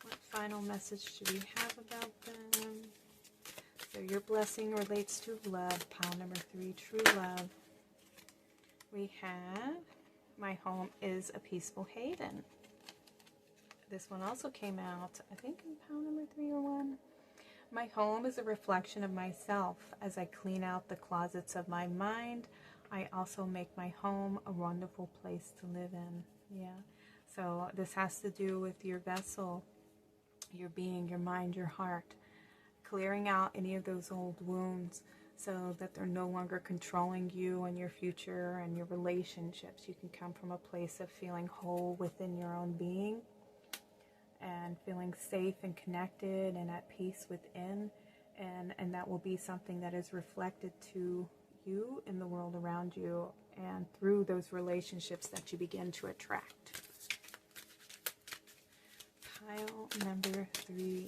What final message do we have about them? So your blessing relates to love. Pile number 3, true love. We have, my home is a peaceful haven. This one also came out, I think, in pile number 3 or 1. My home is a reflection of myself. As I clean out the closets of my mind, I also make my home a wonderful place to live in. Yeah. So this has to do with your vessel, your being, your mind, your heart. Clearing out any of those old wounds so that they're no longer controlling you and your future and your relationships. You can come from a place of feeling whole within your own being, and feeling safe and connected and at peace within, and that will be something that is reflected to you in the world around you, and through those relationships that you begin to attract. Pile number 3.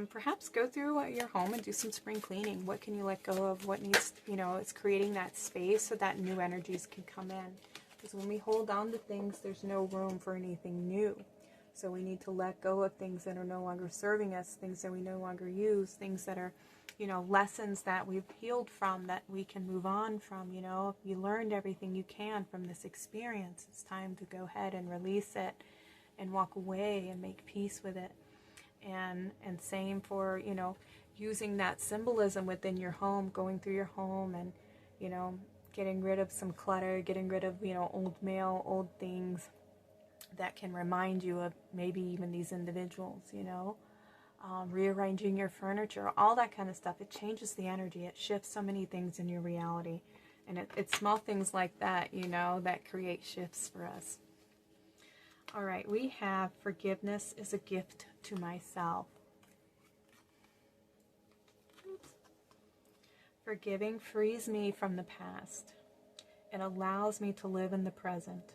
Perhaps go through your home and do some spring cleaning. What can you let go of? What needs, it's creating that space so that new energies can come in. Because when we hold on to things, there's no room for anything new. So we need to let go of things that are no longer serving us, things that we no longer use, things that are, lessons that we've healed from, that we can move on from. If you learned everything you can from this experience, it's time to go ahead and release it and walk away and make peace with it. And same for, using that symbolism within your home, going through your home and, getting rid of some clutter, getting rid of, old mail, old things that can remind you of maybe even these individuals, rearranging your furniture, all that kind of stuff. It changes the energy. It shifts so many things in your reality. And it's small things like that, that create shifts for us. All right, we have forgiveness is a gift to myself. Forgiving frees me from the past. It allows me to live in the present.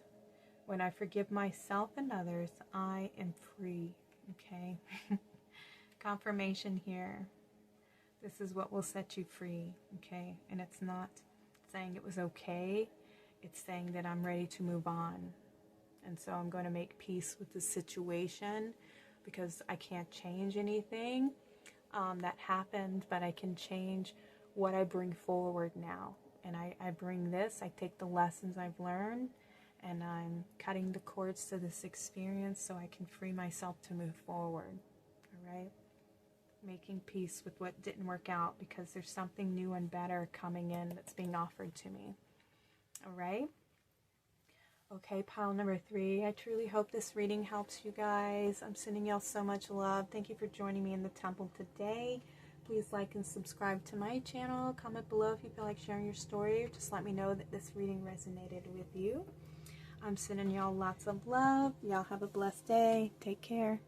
When I forgive myself and others, I am free. Okay? Confirmation here. This is what will set you free. Okay? And it's not saying it was okay. It's saying that I'm ready to move on. And so I'm going to make peace with the situation, because I can't change anything that happened, but I can change what I bring forward now. And I bring this, I take the lessons I've learned, and I'm cutting the cords to this experience so I can free myself to move forward. All right? Making peace with what didn't work out, because there's something new and better coming in that's being offered to me. All right? Okay, pile number 3. I truly hope this reading helps you guys. I'm sending y'all so much love. Thank you for joining me in the temple today. Please like and subscribe to my channel. Comment below if you feel like sharing your story. Just let me know that this reading resonated with you. I'm sending y'all lots of love. Y'all have a blessed day. Take care.